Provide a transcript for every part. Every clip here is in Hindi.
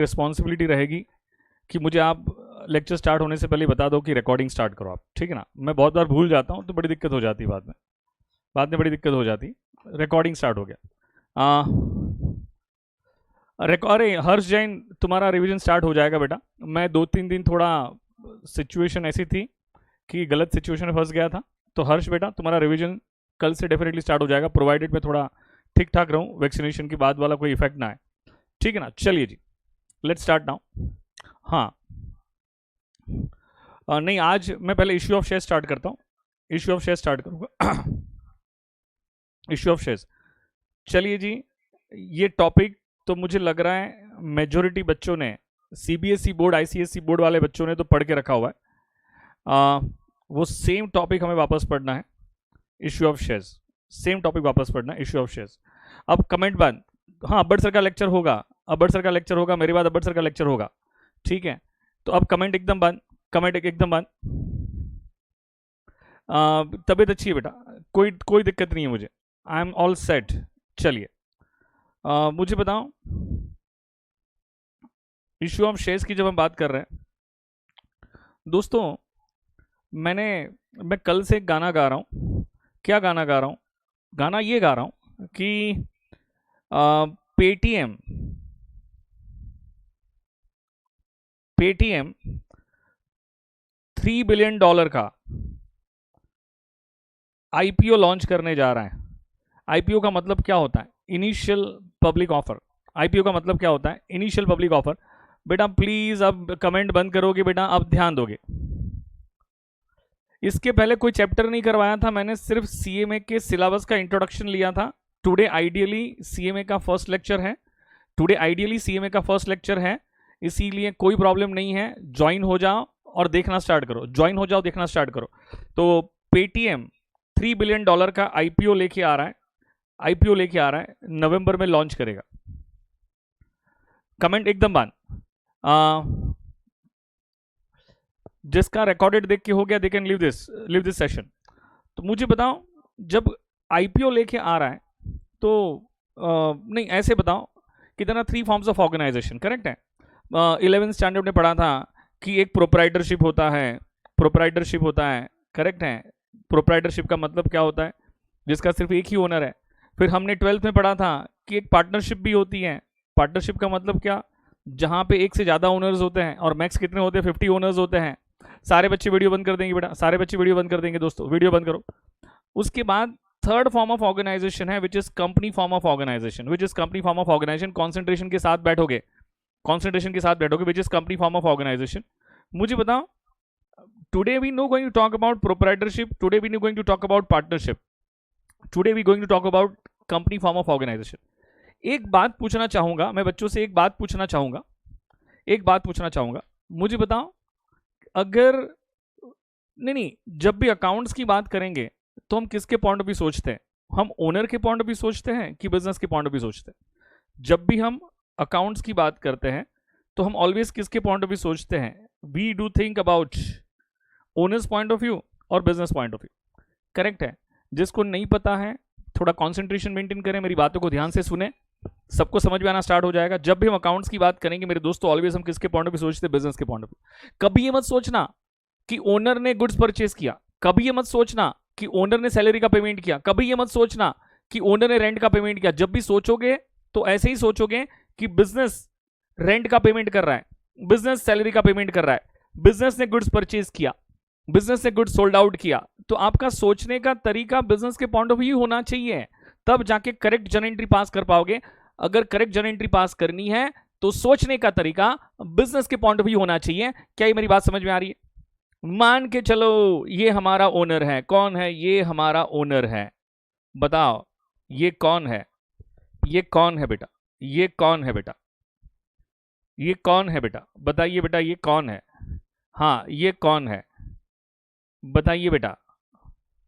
रिस्पॉन्सिबिलिटी रहेगी कि मुझे आप लेक्चर स्टार्ट होने से पहले बता दो कि रिकॉर्डिंग स्टार्ट करो आप, ठीक है ना। मैं बहुत बार भूल जाता हूँ तो बड़ी दिक्कत हो जाती है बाद में बड़ी दिक्कत हो जाती। रिकॉर्डिंग स्टार्ट हो गया। अरे हर्ष जैन, तुम्हारा रिवीजन स्टार्ट हो जाएगा बेटा। मैं 2-3 दिन थोड़ा सिचुएशन ऐसी थी कि गलत सिचुएशन में फंस गया था, तो हर्ष बेटा तुम्हारा रिवीजन कल से डेफिनेटली स्टार्ट हो जाएगा, प्रोवाइडेड मैं थोड़ा ठीक ठाक रहूँ, वैक्सीनेशन के बाद वाला कोई इफेक्ट ना आए, ठीक है ना। चलिए जी, लेट्स स्टार्ट नाउ। हाँ नहीं, आज मैं पहले इश्यू ऑफ शेयर स्टार्ट करता हूँ। इश्यू ऑफ शेयर स्टार्ट करूँगा। इश्यू ऑफ शेयर्स, चलिए जी। ये टॉपिक तो मुझे लग रहा है मेजोरिटी बच्चों ने, सीबीएसई बोर्ड आईसीएसई बोर्ड वाले बच्चों ने तो पढ़ के रखा हुआ है। वो सेम टॉपिक हमें वापस पढ़ना है, issue of shares. Same topic वापस पढ़ना है, इश्यू ऑफ शेयर्स। अब कमेंट बंद। हाँ, अब्बड़ सर का लेक्चर होगा, अब्बड़ सर का लेक्चर होगा, मेरे बाद अब्बड़ सर का लेक्चर होगा, ठीक है। तो अब कमेंट एकदम बंद, कमेंट एकदम बंद। तबीयत अच्छी है बेटा, कोई दिक्कत नहीं है मुझे, आई एम ऑल सेट। चलिए मुझे बताओ, इश्यू ऑफ शेयर्स की जब हम बात कर रहे हैं दोस्तों, मैं कल से एक गाना गा रहा हूँ। क्या गाना गा रहा हूँ? गाना ये गा रहा हूँ कि पेटीएम $3 बिलियन का आईपीओ लॉन्च करने जा रहा है। आईपीओ का मतलब क्या होता है? Initial public offer. आईपीओ का मतलब क्या होता है? Initial public offer. बेटा प्लीज अब कमेंट बंद करोगे बेटा, अब ध्यान दोगे। इसके पहले कोई चैप्टर नहीं करवाया था मैंने, सिर्फ सीएमए के सिलेबस का इंट्रोडक्शन लिया था। टुडे आइडियली सीएमए का फर्स्ट लेक्चर है, टुडे आइडियली सीएमए का फर्स्ट लेक्चर है, इसीलिए कोई प्रॉब्लम नहीं है। ज्वाइन हो जाओ और देखना स्टार्ट करो, ज्वाइन हो जाओ, देखना स्टार्ट करो। तो पेटीएम $3 बिलियन का आईपीओ लेके आ रहा है, आईपीओ लेके आ रहा है, नवंबर में लॉन्च करेगा। कमेंट एकदम बंद। जिसका रिकॉर्डेड देख के हो गया, they can leave this session. तो मुझे बताओ, जब आईपीओ लेके आ रहा है तो नहीं, ऐसे बताओ कितना 3 फॉर्म्स ऑफ ऑर्गेनाइजेशन, करेक्ट है। 11th स्टैंडर्ड में पढ़ा था कि एक प्रोप्राइटरशिप होता है, प्रोप्राइटरशिप होता है, करेक्ट है। प्रोप्राइटरशिप का मतलब क्या होता है? जिसका सिर्फ एक ही ओनर है। फिर हमने 12th में पढ़ा था कि एक पार्टनरशिप भी होती है। पार्टनरशिप का मतलब क्या? जहां पे एक से ज्यादा ओनर्स होते हैं, और मैक्स कितने होते हैं? 50 ओनर्स होते हैं। सारे बच्चे वीडियो बंद कर देंगे बेटा, सारे बच्चे वीडियो बंद कर देंगे दोस्तों, वीडियो बंद करो। उसके बाद थर्ड फॉर्म ऑफ ऑर्गेनाइजेशन है, which is company form of organisation. Which is company form of organisation, concentration के साथ बैठोगे, कॉन्सेंट्रेशन के साथ बैठोगे, which is company form of organisation. मुझे बताओ, today we no going to talk about proprietorship, today we no going to talk about partnership, today we going to talk about company form of organization। एक बात पूछना चाहूंगा मैं बच्चों से, एक बात पूछना चाहूंगा, मुझे बताओ, अगर नहीं, जब भी अकाउंट्स की बात करेंगे तो हम किसके पॉइंट ऑफ व्यू सोचते हैं? हम ओनर के पॉइंट ऑफ व्यू सोचते हैं कि बिजनेस के पॉइंट ऑफ व्यू सोचते हैं? जब भी हम अकाउंट्स की बात करते हैं तो हम ऑलवेज किसके पॉइंट ऑफ व्यू सोचते हैं? We do think about owners point of view और business point of view, correct है। जिसको नहीं पता है थोड़ा कंसंट्रेशन मेंटेन करें, मेरी बातों को ध्यान से सुने, सबको समझ में आना स्टार्ट हो जाएगा। जब भी हम अकाउंट्स की बात करेंगे मेरे दोस्तों, ऑलवेज हम किसके पॉइंट ऑफ व्यू सोचते हैं? बिजनेस के पॉइंट ऑफ व्यू। कभी ये मत सोचना कि ओनर ने गुड्स परचेज किया, कभी ये मत सोचना कि ओनर ने सैलरी का पेमेंट किया, कभी ये मत सोचना कि ओनर ने रेंट का पेमेंट किया। जब भी सोचोगे तो ऐसे ही सोचोगे कि बिजनेस रेंट का पेमेंट कर रहा है, बिजनेस सैलरी का पेमेंट कर रहा है, बिजनेस ने गुड्स परचेज किया, बिजनेस ने गुड्स सोल्ड आउट किया। तो आपका सोचने का तरीका बिजनेस के पॉइंट ऑफ व्यू होना चाहिए, तब जाके करेक्ट जर्नल एंट्री पास कर पाओगे। अगर करेक्ट जर्नल एंट्री पास करनी है तो सोचने का तरीका बिजनेस के पॉइंट ऑफ व्यू होना चाहिए। क्या ये मेरी बात समझ में आ रही है? मान के चलो ये हमारा ओनर है, कौन है ये? हमारा ओनर है। बताओ ये कौन है? ये कौन है बेटा? ये कौन है बेटा? ये कौन है बेटा? बताइए बेटा, ये कौन है? हाँ, ये कौन है? बताइए बेटा।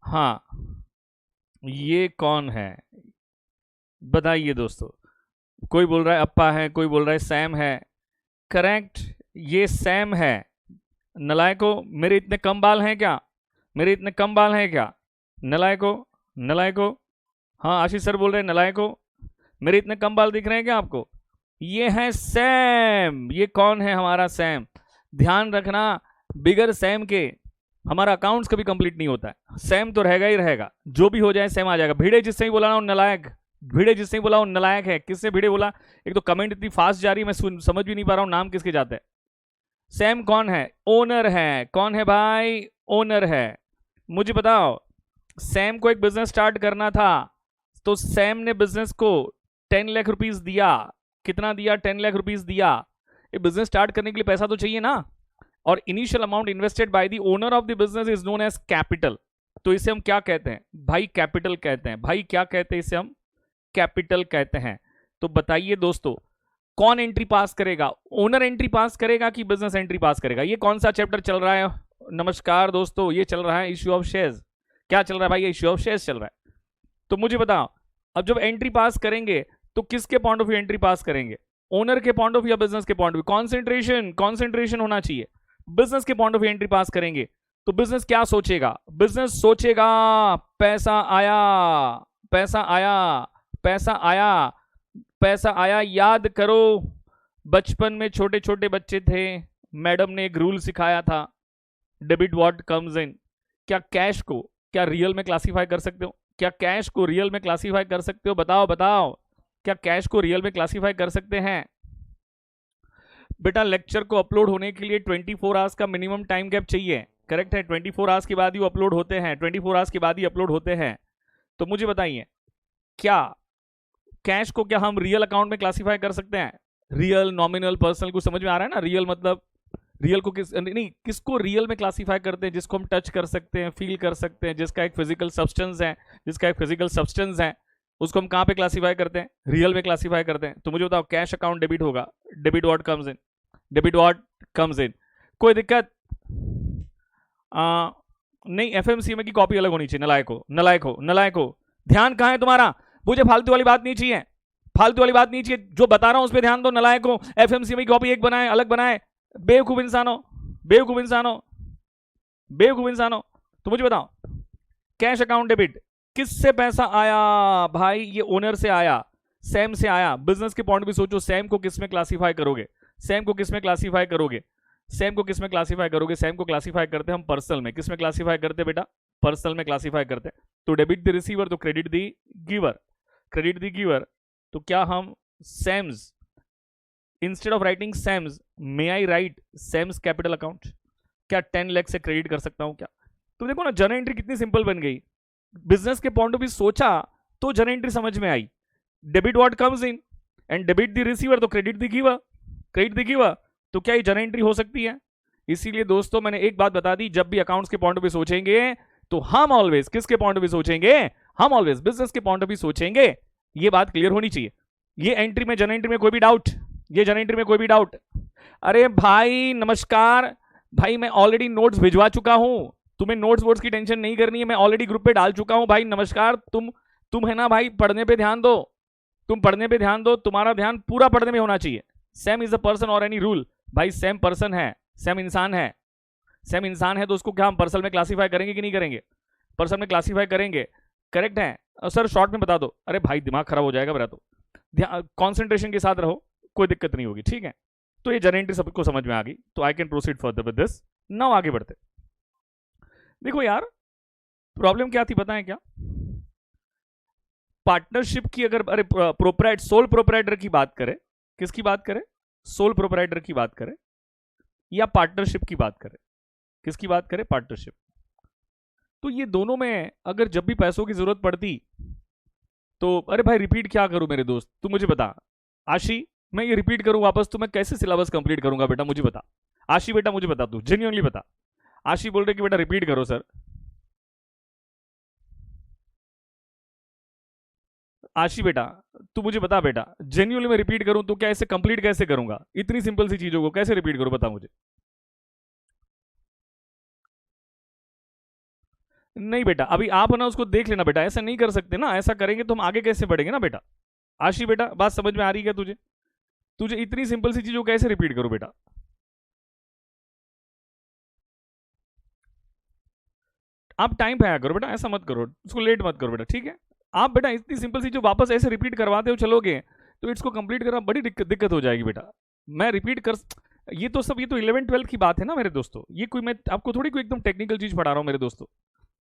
हाँ, ये कौन है? बताइए दोस्तों। कोई बोल रहा है अप्पा है, कोई बोल रहा है सैम है, करेक्ट, ये सैम है। नलायको, मेरे इतने कम बाल हैं क्या? मेरे इतने कम बाल हैं क्या? नलायको, नलायको। हाँ आशीष सर बोल रहे हैं नलायको, मेरे इतने कम बाल दिख रहे हैं क्या आपको? ये है सैम। ये कौन है? हमारा सैम। ध्यान रखना, बिगर सैम के हमारा अकाउंट्स कभी कंप्लीट नहीं होता है। सैम तो रहेगा ही रहेगा, जो भी हो जाए सैम आ जाएगा। भिड़े जिससे ही बोला ना नलायक, भिड़े जिससे ही बोला वो नलायक है। किससे भिड़े बोला? एक तो कमेंट इतनी फास्ट जा रही है, मैं समझ भी नहीं पा रहा हूं नाम किसके जाता है। सैम कौन है? ओनर है। कौन है भाई? ओनर है। मुझे बताओ, सैम को एक बिजनेस स्टार्ट करना था, तो सैम ने बिजनेस को 10 लाख रुपीस दिया। कितना दिया? 10 लाख रुपीस दिया। ये बिजनेस स्टार्ट करने के लिए पैसा तो चाहिए ना, और initial amount invested by the owner of the business is known as capital. तो इसे हम क्या कहते हैं भाई? कैपिटल कहते हैं। भाई क्या कहते हैं इसे? हम कैपिटल कहते हैं। तो बताइए दोस्तों, कौन एंट्री पास करेगा? ओनर एंट्री पास करेगा कि बिजनेस एंट्री पास करेगा? ये कौन सा चैप्टर चल रहा है? नमस्कार दोस्तों, ये चल रहा है इश्यू ऑफ शेयर्स। क्या चल रहा है भाई? ये इश्यू ऑफ शेयर्स चल रहा है। तो मुझे बताओ, अब जब एंट्री पास करेंगे तो किसके पॉइंट ऑफ व्यू एंट्री पास करेंगे? ओनर के पॉइंट ऑफ व्यू या बिजनेस के point of view? Concentration, concentration होना चाहिए। बिजनेस के पॉइंट ऑफ व्यू एंट्री पास करेंगे तो बिजनेस क्या सोचेगा? बिजनेस सोचेगा पैसा आया, पैसा आया, पैसा आया, पैसा आया। याद करो, बचपन में छोटे छोटे बच्चे थे, मैडम ने एक रूल सिखाया था, डेबिट व्हाट कम्स इन। क्या कैश को क्या रियल में क्लासीफाई कर सकते हो? क्या कैश को रियल में क्लासीफाई कर सकते हो? बताओ बताओ, क्या कैश को रियल में क्लासीफाई कर सकते हैं? बेटा लेक्चर को अपलोड होने के लिए 24 आवर्स का मिनिमम टाइम गैप चाहिए। करेक्ट है, 24 आवर्स के बाद ही अपलोड होते हैं, 24 आवर्स के बाद ही अपलोड होते हैं। तो मुझे बताइए, क्या कैश को क्या हम रियल अकाउंट में क्लासीफाई कर सकते हैं? रियल, नॉमिनल, पर्सनल, कुछ समझ में आ रहा है ना? रियल मतलब रियल को किस नहीं, किसको रियल में क्लासीफाई करते हैं? जिसको हम टच कर सकते हैं, फील कर सकते हैं, जिसका एक फिजिकल सब्सटेंस है, जिसका एक फिजिकल सब्सटेंस है, उसको हम कहां पे क्लासीफाई करते हैं? रियल में क्लासीफाई करते हैं। तो मुझे बताओ, कैश अकाउंट डेबिट होगा, debit what comes in, debit what comes इन। कोई दिक्कत? नहीं, एफएमसी में की कॉपी अलग होनी चाहिए। नलायक हो, नलायक हो, नलायक हो। ध्यान कहां है तुम्हारा? मुझे फालतू वाली बात नहीं चाहिए, फालतू वाली बात नहीं चाहिए। जो बता रहा हूं उस पर ध्यान दो। नलायक हो, एफएमसी में कॉपी एक बनाए, अलग बनाए। बेवकूफ इंसान हो, बेवकूफ इंसान हो, बेवकूफ इंसान हो। तो मुझे बताओ, कैश अकाउंट डेबिट, किससे पैसा आया भाई? ये ओनर से आया, सैम से आया। बिजनेस के पॉइंट भी सोचो, सैम को किस में क्लासीफाई करोगे? सैम को किस में क्लासीफाई करोगे? सैम को किस में क्लासीफाई करोगे? सैम को क्लासीफाई करते हैं हम पर्सनल में। किस में क्लासीफाई करते हैं बेटा? पर्सनल में क्लासीफाई करते हैं। तो डेबिट द रिसीवर तो credit the giver, credit the giver. तो क्या हम Sam's, instead of writing Sam's, may I write Sam's capital account? क्या 10 लाख से क्रेडिट कर सकता हूं क्या? तो देखो ना, जर्नल एंट्री कितनी सिंपल बन गई। बिजनेस के पॉइंट ऑफ व्यू सोचा तो जर्नल एंट्री समझ में आई। Debit what comes in and debit the receiver तो credit the giver, credit the giver. तो क्या ये जर्नल एंट्री हो सकती है? इसीलिए दोस्तों मैंने एक बात बता दी, जब भी अकाउंट्स के पॉइंट ऑफ व्यू सोचेंगे तो हम ऑलवेज किसके पॉइंट ऑफ व्यू सोचेंगे? हम ऑलवेज बिजनेस के पॉइंट ऑफ व्यू सोचेंगे। ये बात क्लियर होनी चाहिए। ये एंट्री में, जर्नल एंट्री में कोई भी डाउट? ये जर्नल एंट्री में कोई भी डाउट? अरे भाई नमस्कार, भाई मैं ऑलरेडी नोट्स भिजवा चुका हूं, तुम्हें नोट्स वोट्स की टेंशन नहीं करनी है, मैं ऑलरेडी ग्रुप पे डाल चुका हूं भाई। नमस्कार, तुम है ना भाई, पढ़ने पे ध्यान दो, तुम पढ़ने पे ध्यान दो, तुम्हारा ध्यान पूरा पढ़ने में होना चाहिए। सैम इज अ पर्सन और एनी रूल? भाई सैम पर्सन है, सैम इंसान है। सैम इंसान है तो उसको क्या हम पर्सन में क्लासीफाई करेंगे कि नहीं करेंगे? पर्सन में क्लासीफाई करेंगे। करेक्ट है सर, शॉर्ट में बता दो। अरे भाई दिमाग खराब हो जाएगा मेरा। तो कॉन्सेंट्रेशन के साथ रहो, कोई दिक्कत नहीं होगी, ठीक है? तो ये जर्नल एंट्री सबको समझ में आ गई, तो I can proceed further with this. Now आगे बढ़ते। देखो यार, प्रॉब्लम क्या थी पता है क्या? पार्टनरशिप की अगर, अरे प्रोप्राइट, सोल प्रोप्राइटर की बात करें, किसकी बात करें? सोल प्रोप्राइटर की बात करें या पार्टनरशिप की बात करें? किसकी बात करें? पार्टनरशिप। तो ये दोनों में अगर जब भी पैसों की जरूरत पड़ती तो, अरे भाई रिपीट क्या करूं मेरे दोस्त, तू मुझे बता। आशी, मैं ये रिपीट करूं वापस तो मैं कैसे सिलेबस कंप्लीट करूंगा बेटा? मुझे बता आशी, बेटा मुझे बता, तू जेन्युइनली बता। आशी बोल रहे कि बेटा रिपीट करो सर। आशी बेटा तू मुझे बता बेटा, जेन्युइनली मैं रिपीट करूं तो क्या इसे कंप्लीट कैसे करूंगा? इतनी सिंपल सी चीजों को कैसे रिपीट करूं? बता मुझे। नहीं बेटा, अभी आप ना उसको देख लेना बेटा, ऐसा नहीं कर सकते ना, ऐसा करेंगे तो हम आगे कैसे बढ़ेंगे ना बेटा। आशी बेटा बात समझ में आ रही है क्या तुझे? तुझे इतनी सिंपल सी चीजों को कैसे रिपीट करूं बेटा? आप टाइम पे आया करो बेटा, ऐसा मत करो, उसको लेट मत करो बेटा, ठीक है? आप बेटा इतनी सिंपल सी जो वापस ऐसे रिपीट करवाते हो चलोगे तो इट्स को कंप्लीट करना बड़ी दिक्कत हो जाएगी बेटा। मैं रिपीट कर, ये तो 11th-12th की बात है ना मेरे दोस्तों, ये कोई मैं आपको थोड़ी कोई एकदम टेक्निकल चीज पढ़ा रहा हूँ मेरे दोस्तों।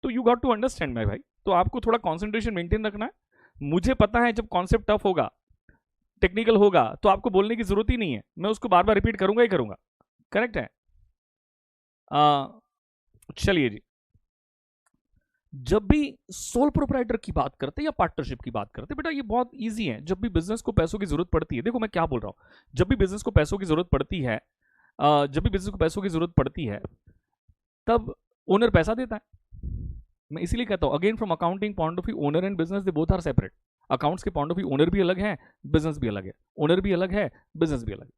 तो you got to understand my भाई, तो आपको थोड़ा कॉन्सेंट्रेशन मेंटेन रखना है। मुझे पता है जब कॉन्सेप्ट टफ होगा, टेक्निकल होगा, तो आपको बोलने की जरूरत ही नहीं है, मैं उसको बार बार रिपीट करूंगा ही करूंगा। करेक्ट है। चलिए जी, जब भी सोल प्रोप्राइटर की बात करते हैं या पार्टनरशिप की बात करते हैं बेटा, ये बहुत इजी है। जब भी बिजनेस को पैसों की जरूरत पड़ती है, देखो मैं क्या बोल रहा हूं, जब भी बिजनेस को पैसों की जरूरत पड़ती है, जब भी बिजनेस को पैसों की जरूरत पड़ती है, तब ओनर पैसा देता है। मैं इसीलिए कहता हूं, again from accounting point of view, owner and business they both are separate. Accounts के पॉइंट ऑफ व्यू ओनर भी अलग है, बिजनेस भी अलग है। ओनर भी अलग है, बिजनेस भी अलग है।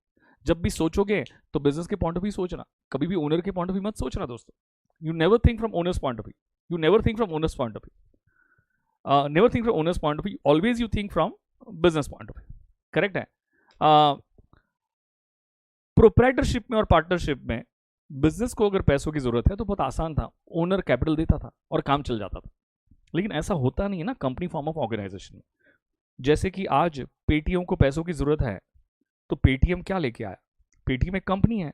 जब भी सोचोगे तो बिजनेस के पॉइंट ऑफ व्यू सोचना, कभी भी ओनर के पॉइंट ऑफ व्यू मत सोचना दोस्तों। You never think from owners point of view, you never think from owner's point of view, never think from owner's point of view, always you think from business point of view। Correct है। प्रोप्राइटरशिप में और पार्टनरशिप में बिजनेस को अगर पैसों की जरूरत है तो बहुत आसान था, ओनर कैपिटल देता था और काम चल जाता था। लेकिन ऐसा होता नहीं है ना कंपनी फॉर्म ऑफ ऑर्गेनाइजेशन में। जैसे कि आज पेटीएम को पैसों की जरूरत है, तो पेटीएम क्या लेके आया? पेटीएम एक कंपनी है।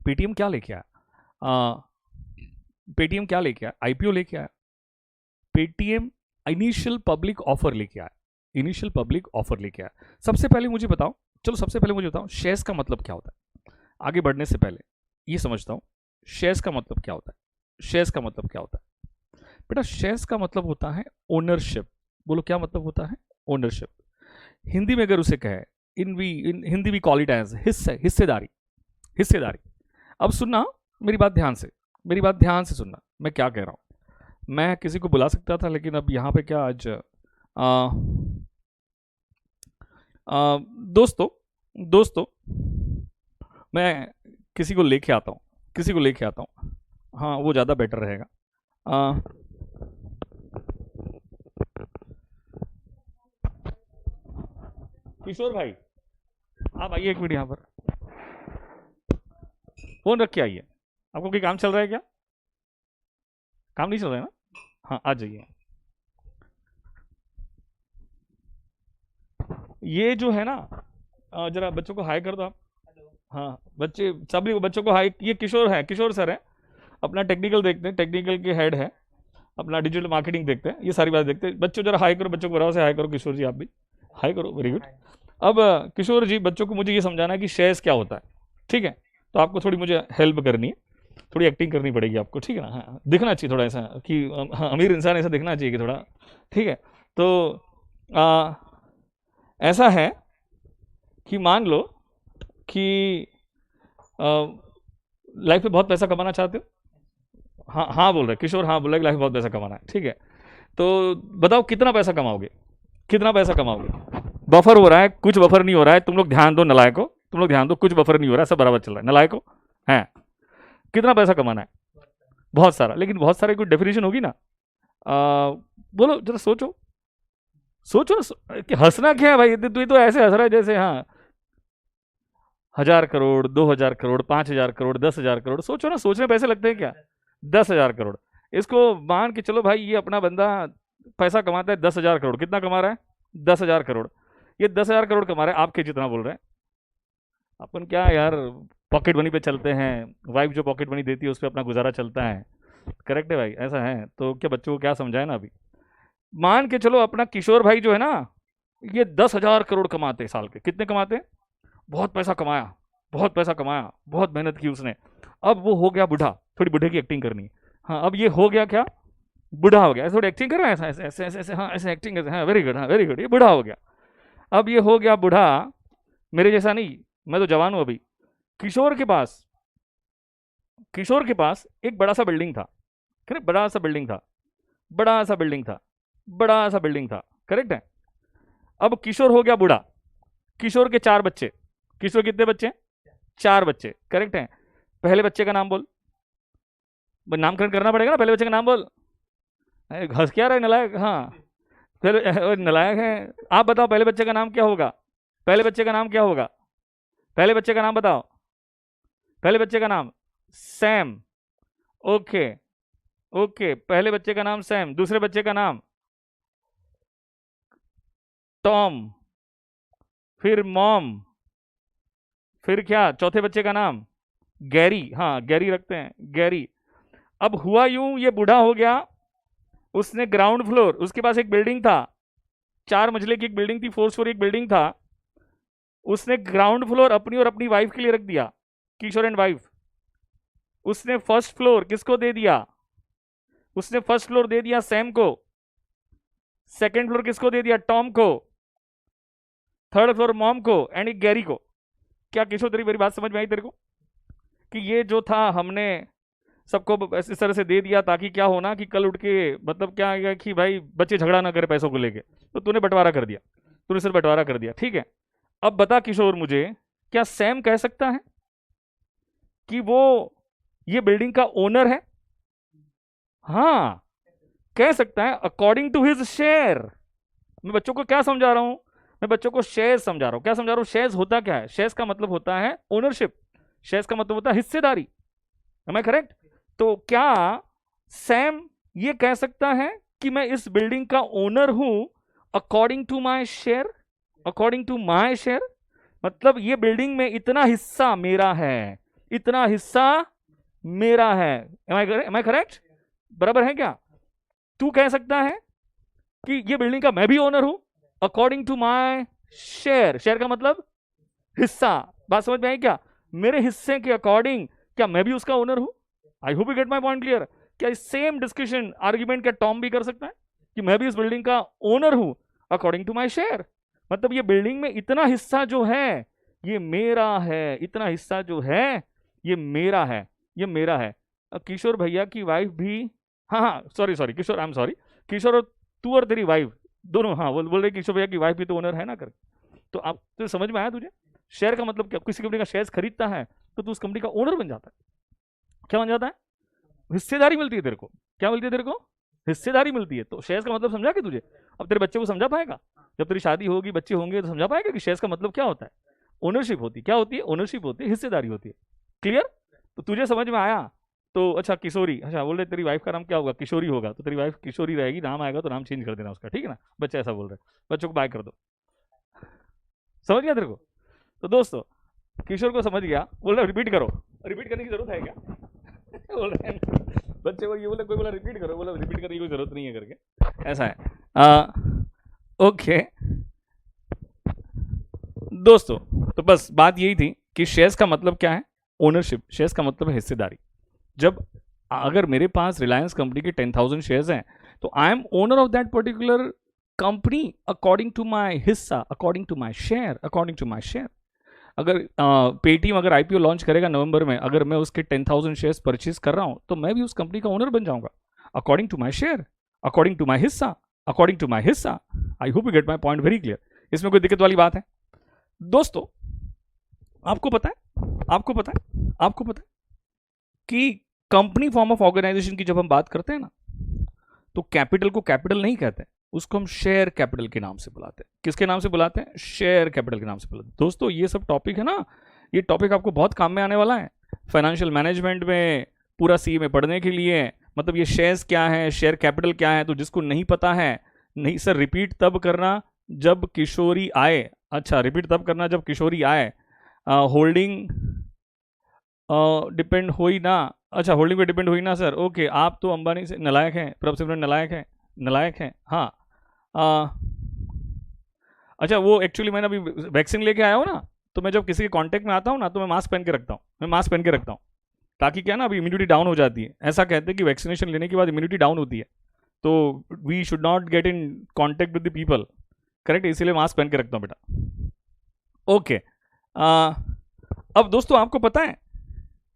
पेटीएम क्या लेके आया? पेटीएम क्या लेके आया? आईपीओ लेके आया। पेटीएम इनिशियल पब्लिक ऑफर लेके आया। इनिशियल पब्लिक ऑफर लेके आया। सबसे पहले मुझे बताओ, चलो सबसे पहले मुझे बताओ शेयर्स का मतलब क्या होता है। आगे बढ़ने से पहले ये समझता हूं, शेयर्स का मतलब क्या होता है। शेयर्स का मतलब क्या होता है बेटा? शेयर्स का मतलब होता है ओनरशिप। बोलो क्या मतलब होता है? ओनरशिप। हिंदी में अगर उसे कहे, in Hindi we call it as हिस्सेदारी। हिस्सेदारी। अब सुनना मेरी बात ध्यान से, मेरी बात ध्यान से सुनना, मैं क्या कह रहा हूं। मैं किसी को बुला सकता था, लेकिन अब यहां पे क्या आज दोस्तों मैं किसी को लेके आता हूं, किसी को लेके आता हूं। हाँ वो ज़्यादा बेटर रहेगा। किशोर भाई आप आइए एक मिनट यहाँ पर, फोन रख के आइए। आपको कोई काम चल रहा है क्या? काम नहीं चल रहा है ना? हाँ आ जाइए। ये जो है ना, जरा बच्चों को हाई कर दो आप। हाँ बच्चे सभी बच्चों को हाई। ये किशोर है, किशोर सर है, अपना टेक्निकल देखते हैं, टेक्निकल के हेड है, अपना डिजिटल मार्केटिंग देखते हैं, ये सारी बात देखते हैं। बच्चों जरा हाई करो, बच्चों को बराबर से हाई करो। किशोर जी आप भी हाई करो, वेरी गुड। अब किशोर जी बच्चों को मुझे ये समझाना है कि शेयर्स क्या होता है, ठीक है? तो आपको थोड़ी मुझे हेल्प करनी है, थोड़ी एक्टिंग करनी पड़ेगी आपको, ठीक है ना? हाँ दिखना चाहिए थोड़ा ऐसा कि हाँ अमीर इंसान ऐसा दिखना चाहिए कि थोड़ा, ठीक है? तो ऐसा है कि मान लो कि लाइफ में बहुत पैसा कमाना चाहते हो। हाँ हाँ बोल रहे किशोर, हाँ बोल रहे लाइफ में बहुत पैसा कमाना है, ठीक है? तो बताओ कितना पैसा कमाओगे, कितना पैसा कमाओगे? बफर हो रहा है, कुछ बफर नहीं हो रहा है, तुम लोग ध्यान दो नलायको, तुम लोग ध्यान दो, कुछ बफर नहीं हो रहा है, सब बराबर चल रहा है नलायको है। कितना पैसा कमाना है? बहुत सारा। लेकिन बहुत सारे कोई डेफिनेशन होगी ना? बोलो जरा सोचो, सोचो कि हंसना क्या है भाई? तू तो ऐसे हंस रहा है जैसे हाँ 1000 करोड़, 2000 करोड़, 5000 करोड़, 10,000 करोड़। सोचो ना, सोचने पैसे लगते हैं क्या? 10,000 करोड़। इसको मान के चलो भाई, ये अपना बंदा पैसा कमाता है 10,000 करोड़। कितना कमा रहा है? 10,000 करोड़। ये 10,000 करोड़ कमा रहे हैं, आपके जितना बोल रहे हैं। अपन क्या यार पॉकेट मनी पे चलते हैं, वाइफ जो पॉकेट मनी देती है उस पर अपना गुजारा चलता है। करेक्ट है भाई, ऐसा है। तो क्या बच्चों को क्या समझाए ना? अभी मान के चलो अपना किशोर भाई जो है ना, ये 10,000 करोड़ कमाते साल के। कितने कमाते? बहुत पैसा कमाया, बहुत पैसा कमाया, बहुत मेहनत की उसने। अब वो हो गया बूढ़ा, थोड़ी बूढ़े की एक्टिंग करनी है। हाँ अब ये हो गया क्या? बूढ़ा हो गया। ऐसे थोड़ी एक्टिंग कर रहा है, ऐसा ऐसे ऐसे ऐसे ऐसे, हाँ ऐसे एक्टिंग ऐसे, हाँ वेरी गुड, हाँ वेरी गुड। ये बूढ़ा हो गया। अब ये हो गया बूढ़ा, मेरे जैसा नहीं, मैं तो जवान हूँ अभी। किशोर के पास, किशोर के पास एक बड़ा सा बिल्डिंग था। करेक्ट, बड़ा सा बिल्डिंग था, बड़ा सा बिल्डिंग था, बड़ा सा बिल्डिंग था। करेक्ट है। अब किशोर हो गया बूढ़ा। किशोर के 4 बच्चे। किशोर कितने बच्चे? 4 बच्चे। करेक्ट है। पहले बच्चे का नाम बोल, नामकरण करना पड़ेगा ना। पहले बच्चे का नाम बोल। घस क्या रहा है नलायक? हाँ फिर नलायक है। आप बताओ पहले बच्चे का नाम क्या होगा? पहले बच्चे का नाम क्या होगा? पहले बच्चे का नाम बताओ। पहले बच्चे का नाम सैम। ओके ओके, पहले बच्चे का नाम सैम। दूसरे बच्चे का नाम टॉम। फिर मॉम, फिर क्या चौथे बच्चे का नाम? गैरी, हाँ गैरी रखते हैं, गैरी। अब हुआ यूं, ये बूढ़ा हो गया, उसने ग्राउंड फ्लोर, उसके पास एक बिल्डिंग था, 4 मंजिले की एक बिल्डिंग थी, 4 स्टोरी एक बिल्डिंग था, उसने ग्राउंड फ्लोर अपनी और अपनी वाइफ के लिए रख दिया, किशोर एंड वाइफ। उसने फर्स्ट फ्लोर किसको दे दिया? उसने फर्स्ट फ्लोर दे दिया सैम को, सेकंड फ्लोर किसको दे दिया? टॉम को, थर्ड फ्लोर मॉम को एंड एक गैरी को। क्या किशोर तेरी मेरी बात समझ में आई तेरे को? कि ये जो था हमने सबको इस तरह से दे दिया ताकि क्या होना कि कल उठ के मतलब क्या आएगा कि भाई बच्चे झगड़ा ना करे पैसों को लेके, तो तूने बंटवारा कर दिया, तूने सिर्फ बंटवारा कर दिया, ठीक है। अब बता किशोर मुझे, क्या सैम कह सकता है कि वो ये बिल्डिंग का ओनर है? हाँ कह सकता है, अकॉर्डिंग टू हिज शेयर। मैं बच्चों को क्या समझा रहा हूं? मैं बच्चों को शेयर्स समझा रहा हूं। क्या समझा रहा हूं? शेयर्स होता क्या है? शेयर्स का मतलब होता है ओनरशिप, शेयर्स का मतलब होता है हिस्सेदारी। Am I correct? तो क्या सैम ये कह सकता है कि मैं इस बिल्डिंग का ओनर हूं according to my share? According to my share मतलब ये बिल्डिंग में इतना हिस्सा मेरा है, इतना हिस्सा मेरा है। Am I correct? बराबर है क्या? तू कह सकता है कि ये बिल्डिंग का मैं भी ओनर हूं according to my share. Share का मतलब हिस्सा। बात समझ में आई क्या? मेरे हिस्से के अकॉर्डिंग क्या मैं भी उसका ओनर हूं? आई hope you get my point clear. क्या सेम डिस्कशन आर्ग्यूमेंट क्या टॉम भी कर सकता है कि मैं भी इस बिल्डिंग का ओनर हूं अकॉर्डिंग टू माई शेयर? मतलब ये बिल्डिंग में इतना हिस्सा जो है ये मेरा है, इतना हिस्सा जो है ये मेरा है, ये मेरा है। किशोर भैया की वाइफ भी, हाँ हाँ sorry sorry Kishore, I am sorry, Kishore और तू और तेरी वाइफ दोनों, हाँ बोल रहे किशोर भैया की वाइफ भी तो ओनर है ना कर। तो आप तो समझ में आया तुझे? शेयर का मतलब क्या? किसी कंपनी का शेयर खरीदता है तो तू उस कंपनी का ओनर बन जाता है। क्या बन जाता है? हिस्सेदारी मिलती है तेरे को। क्या मिलती है तेरे को? हिस्सेदारी मिलती है। तो शेयर्स का मतलब समझा कि तुझे? अब तेरे बच्चे को समझा पाएगा? जब तेरी शादी होगी, बच्चे होंगे, तो समझा पाएगा कि शेयर्स का मतलब क्या होता है? ओनरशिप होती है। क्या होती है? ओनरशिप होती है, हिस्सेदारी होती है। क्लियर? तो तुझे समझ में आया? तो अच्छा किशोरी, अच्छा बोल रहे तेरी वाइफ का नाम क्या होगा? किशोरी होगा, तो तेरी वाइफ किशोरी रहेगी, नाम आएगा तो नाम चेंज कर देना उसका, ठीक है ना? बच्चे ऐसा बोल रहे हैं, बच्चों को बाय कर दो। समझ गया तेरे को? तो दोस्तों किशोर को समझ गया, बोल रहा रिपीट करो। रिपीट करने की जरूरत है क्या? बोल रहे हैं बच्चे को, ये बोले कोई बोला रिपीट करो, बोला रिपीट करने की कोई जरूरत नहीं है करके, ऐसा है। ओके दोस्तों, तो बस बात यही थी कि शेयर्स का मतलब क्या है? ओनरशिप। शेयर्स का मतलब है हिस्सेदारी। जब अगर मेरे पास रिलायंस कंपनी के 10,000 शेयर्स हैं तो I am owner of that particular company according to my हिस्सा, according to my share, according to my share. अगर पेटीएम अगर आईपीओ लॉन्च करेगा नवंबर में, अगर मैं उसके 10,000 शेयर्स परचेज कर रहा हूं तो मैं भी उस कंपनी का ओनर बन जाऊंगा according to my share, according to my हिस्सा, अकॉर्डिंग टू माई हिस्सा। I hope you get my point very clear. इसमें कोई दिक्कत वाली बात है? दोस्तों आपको पता है, आपको पता है, आपको पता है कि कंपनी फॉर्म ऑफ ऑर्गेनाइजेशन की जब हम बात करते हैं ना, तो कैपिटल को कैपिटल नहीं कहते, उसको हम शेयर कैपिटल के नाम से बुलाते हैं। किसके नाम से बुलाते हैं? शेयर कैपिटल के नाम से बुलाते हैं। दोस्तों ये सब टॉपिक है ना, ये टॉपिक आपको बहुत काम में आने वाला है फाइनेंशियल मैनेजमेंट में, पूरा सी में पढ़ने के लिए। मतलब ये शेयर्स क्या है, शेयर कैपिटल क्या है, तो जिसको नहीं पता है, नहीं सर रिपीट तब करना जब किशोरी आए। अच्छा रिपीट तब करना जब किशोरी आए। होल्डिंग डिपेंड हुई ना? अच्छा होल्डिंग पे डिपेंड हुई ना सर? ओके, आप तो अंबानी से नलायक हैं, प्रभ सिमरन नलायक है, नलायक है। हाँ अच्छा वो एक्चुअली मैंने अभी वैक्सीन लेके आया हूँ ना, तो मैं जब किसी के कांटेक्ट में आता हूँ ना तो मैं मास्क पहन के रखता हूँ, मैं मास्क पहन के रखता हूँ, ताकि क्या ना अभी इम्यूनिटी डाउन हो जाती है। ऐसा कहते हैं कि वैक्सीनेशन लेने के बाद इम्यूनिटी डाउन होती है, तो we should not get in contact with the people, correct? इसीलिए मास्क पहन के रखता हूँ बेटा। ओके अब दोस्तों आपको पता है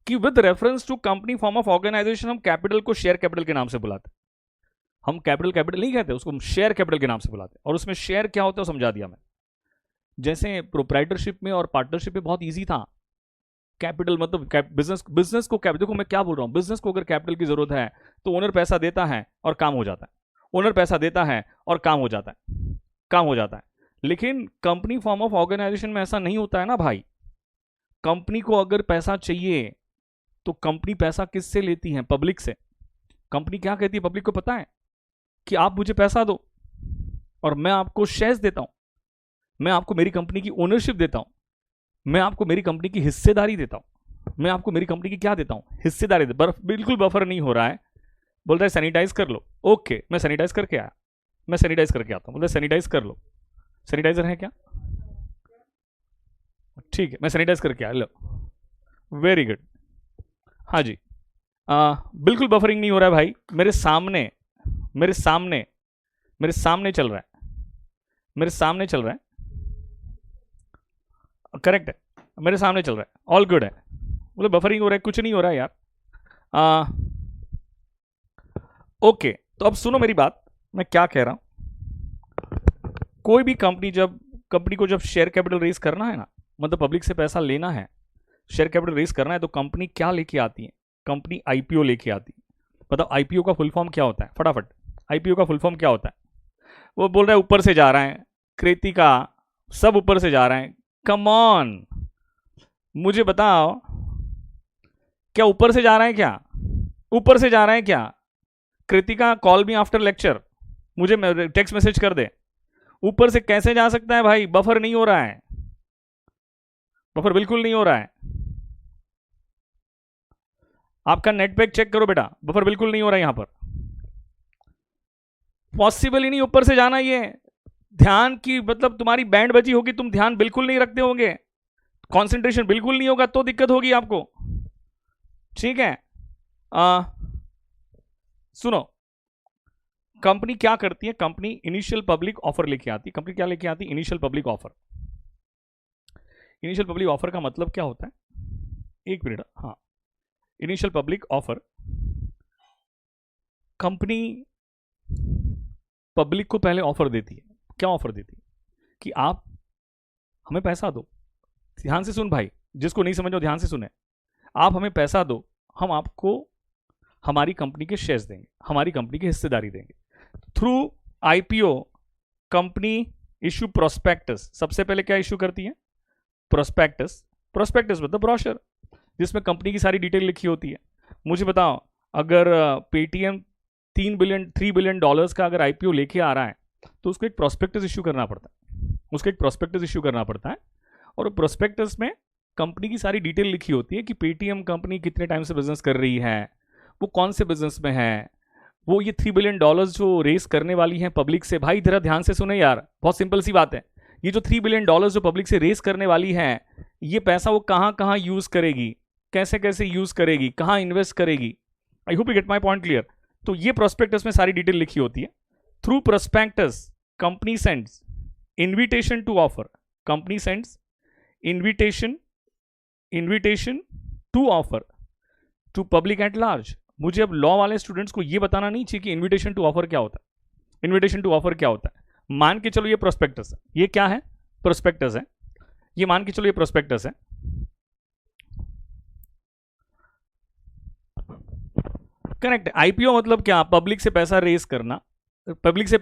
कि with reference to company form of organisation हम कैपिटल को शेयर कैपिटल के नाम से बुलाते हैं। हम कैपिटल कैपिटल नहीं कहते, उसको हम शेयर कैपिटल के नाम से बुलाते हैं। और उसमें शेयर क्या होता है समझा दिया मैं। जैसे प्रोप्राइटरशिप में और पार्टनरशिप में बहुत इजी था। कैपिटल मतलब बिजनेस को कैपिटल, देखो मैं क्या बोल रहा हूं, बिजनेस को अगर कैपिटल की जरूरत है तो ओनर पैसा देता है और काम हो जाता है, ओनर पैसा देता है और काम हो जाता है, काम हो जाता है। लेकिन कंपनी फॉर्म ऑफ ऑर्गेनाइजेशन में ऐसा नहीं होता है ना भाई। कंपनी को अगर पैसा चाहिए तो कंपनी पैसा किससे लेती है? पब्लिक से। कंपनी क्या कहती है पब्लिक को पता है? कि आप मुझे पैसा दो और मैं आपको शेयर्स देता हूं। मैं आपको मेरी कंपनी की ओनरशिप देता हूं, मैं आपको मेरी कंपनी की हिस्सेदारी देता हूं, मैं आपको मेरी कंपनी की क्या देता हूं, हिस्सेदारी। बिल्कुल बफर नहीं हो रहा है, बोल रहा है सैनिटाइज कर लो। ओके, मैं सैनिटाइज करके आया, मैं सैनिटाइज करके आता हूं, बोल रहा है सैनिटाइज कर लो। सैनिटाइजर है क्या? ठीक है, मैं सैनिटाइज करके आया, लो, वेरी गुड। हाँ जी, बिल्कुल बफरिंग नहीं हो रहा है भाई, मेरे सामने मेरे सामने मेरे सामने चल रहा है, मेरे सामने चल रहा है, करेक्ट है, मेरे सामने चल रहा है, ऑल गुड है। मतलब बफरिंग हो रहा है, कुछ नहीं हो रहा है यार। ओके, तो अब सुनो मेरी बात, मैं क्या कह रहा हूं। कोई भी कंपनी को जब शेयर कैपिटल रेज करना है ना, मतलब पब्लिक से पैसा लेना है, शेयर कैपिटल रेज करना है, तो कंपनी क्या लेके आती है? कंपनी आईपीओ लेके आती है। बताओ आईपीओ का फुल फॉर्म क्या होता है? फटाफट, आईपीओ का फुल फॉर्म क्या होता है? वो बोल रहा है ऊपर से जा रहा है, कृतिका सब ऊपर से जा रहे हैं, कम ऑन, मुझे बताओ, क्या ऊपर से जा रहा है? क्या ऊपर से जा रहा है? क्या Kritika, call me after lecture, मुझे टेक्स्ट मैसेज कर दे, ऊपर से कैसे जा सकता है भाई? बफर नहीं हो रहा है, बफर बिल्कुल नहीं हो रहा है। आपका नेट पैक चेक करो बेटा, बफर बिल्कुल नहीं हो रहा है यहां पर, पॉसिबल ही नहीं ऊपर से जाना। ये ध्यान की मतलब तुम्हारी बैंड बजी होगी, तुम ध्यान बिल्कुल नहीं रखते होंगे, कंसंट्रेशन बिल्कुल नहीं होगा, तो दिक्कत होगी आपको, ठीक है। सुनो, कंपनी क्या करती है? कंपनी इनिशियल पब्लिक ऑफर लेके आती है। कंपनी क्या लेके आती है? Initial public offer. Initial public offer का मतलब क्या होता है? एक मिनट, हाँ, initial public offer, company public को पहले ऑफर देती है। क्या ऑफर देती है? कि आप हमें पैसा दो, ध्यान से सुन भाई, जिसको नहीं समझो ध्यान से सुने, आप हमें पैसा दो, हम आपको हमारी कंपनी के शेयर्स देंगे, हमारी कंपनी की हिस्सेदारी देंगे। Through IPO company issue prospectus. सबसे पहले क्या इशू करती है? प्रोस्पेक्टस। प्रोस्पेक्टस मतलब ब्रोशर, जिसमें कंपनी की सारी डिटेल लिखी होती है। मुझे बताओ, अगर पेटीएम $3 बिलियन का अगर आईपीओ लेके आ रहा है, तो उसको एक प्रोस्पेक्टस इशू करना पड़ता है, उसको एक प्रोस्पेक्टस इशू करना पड़ता है। और प्रोस्पेक्टस में कंपनी की सारी डिटेल लिखी होती है कि पेटीएम कंपनी कितने टाइम से बिजनेस कर रही है, वो कौन से बिजनेस में है, वो ये $3 बिलियन जो रेस करने वाली है पब्लिक से। भाई जरा ध्यान से सुने यार, बहुत सिंपल सी बात है, ये जो $3 बिलियन जो पब्लिक से रेस करने वाली है, ये पैसा वो कहां कहां यूज करेगी, कैसे कैसे यूज करेगी, कहां इन्वेस्ट करेगी। I hope you get my point clear. तो ये प्रोस्पेक्टस में सारी डिटेल लिखी होती है। Through prospectus company sends invitation to offer, company sends invitation to offer to public at large. मुझे अब लॉ वाले स्टूडेंट्स को ये बताना नहीं चाहिए कि इन्विटेशन टू ऑफर क्या होता है। इन्विटेशन टू ऑफर क्या होता है? मान के चलो ये प्रोस्पेक्टस है, ये क्या है? प्रोस्पेक्टस है, ये मान के चलो ये प्रोस्पेक्टस है। करेक्ट। आईपीओ मतलब क्या? पब्लिक से पैसा रेस करना, पब्लिक से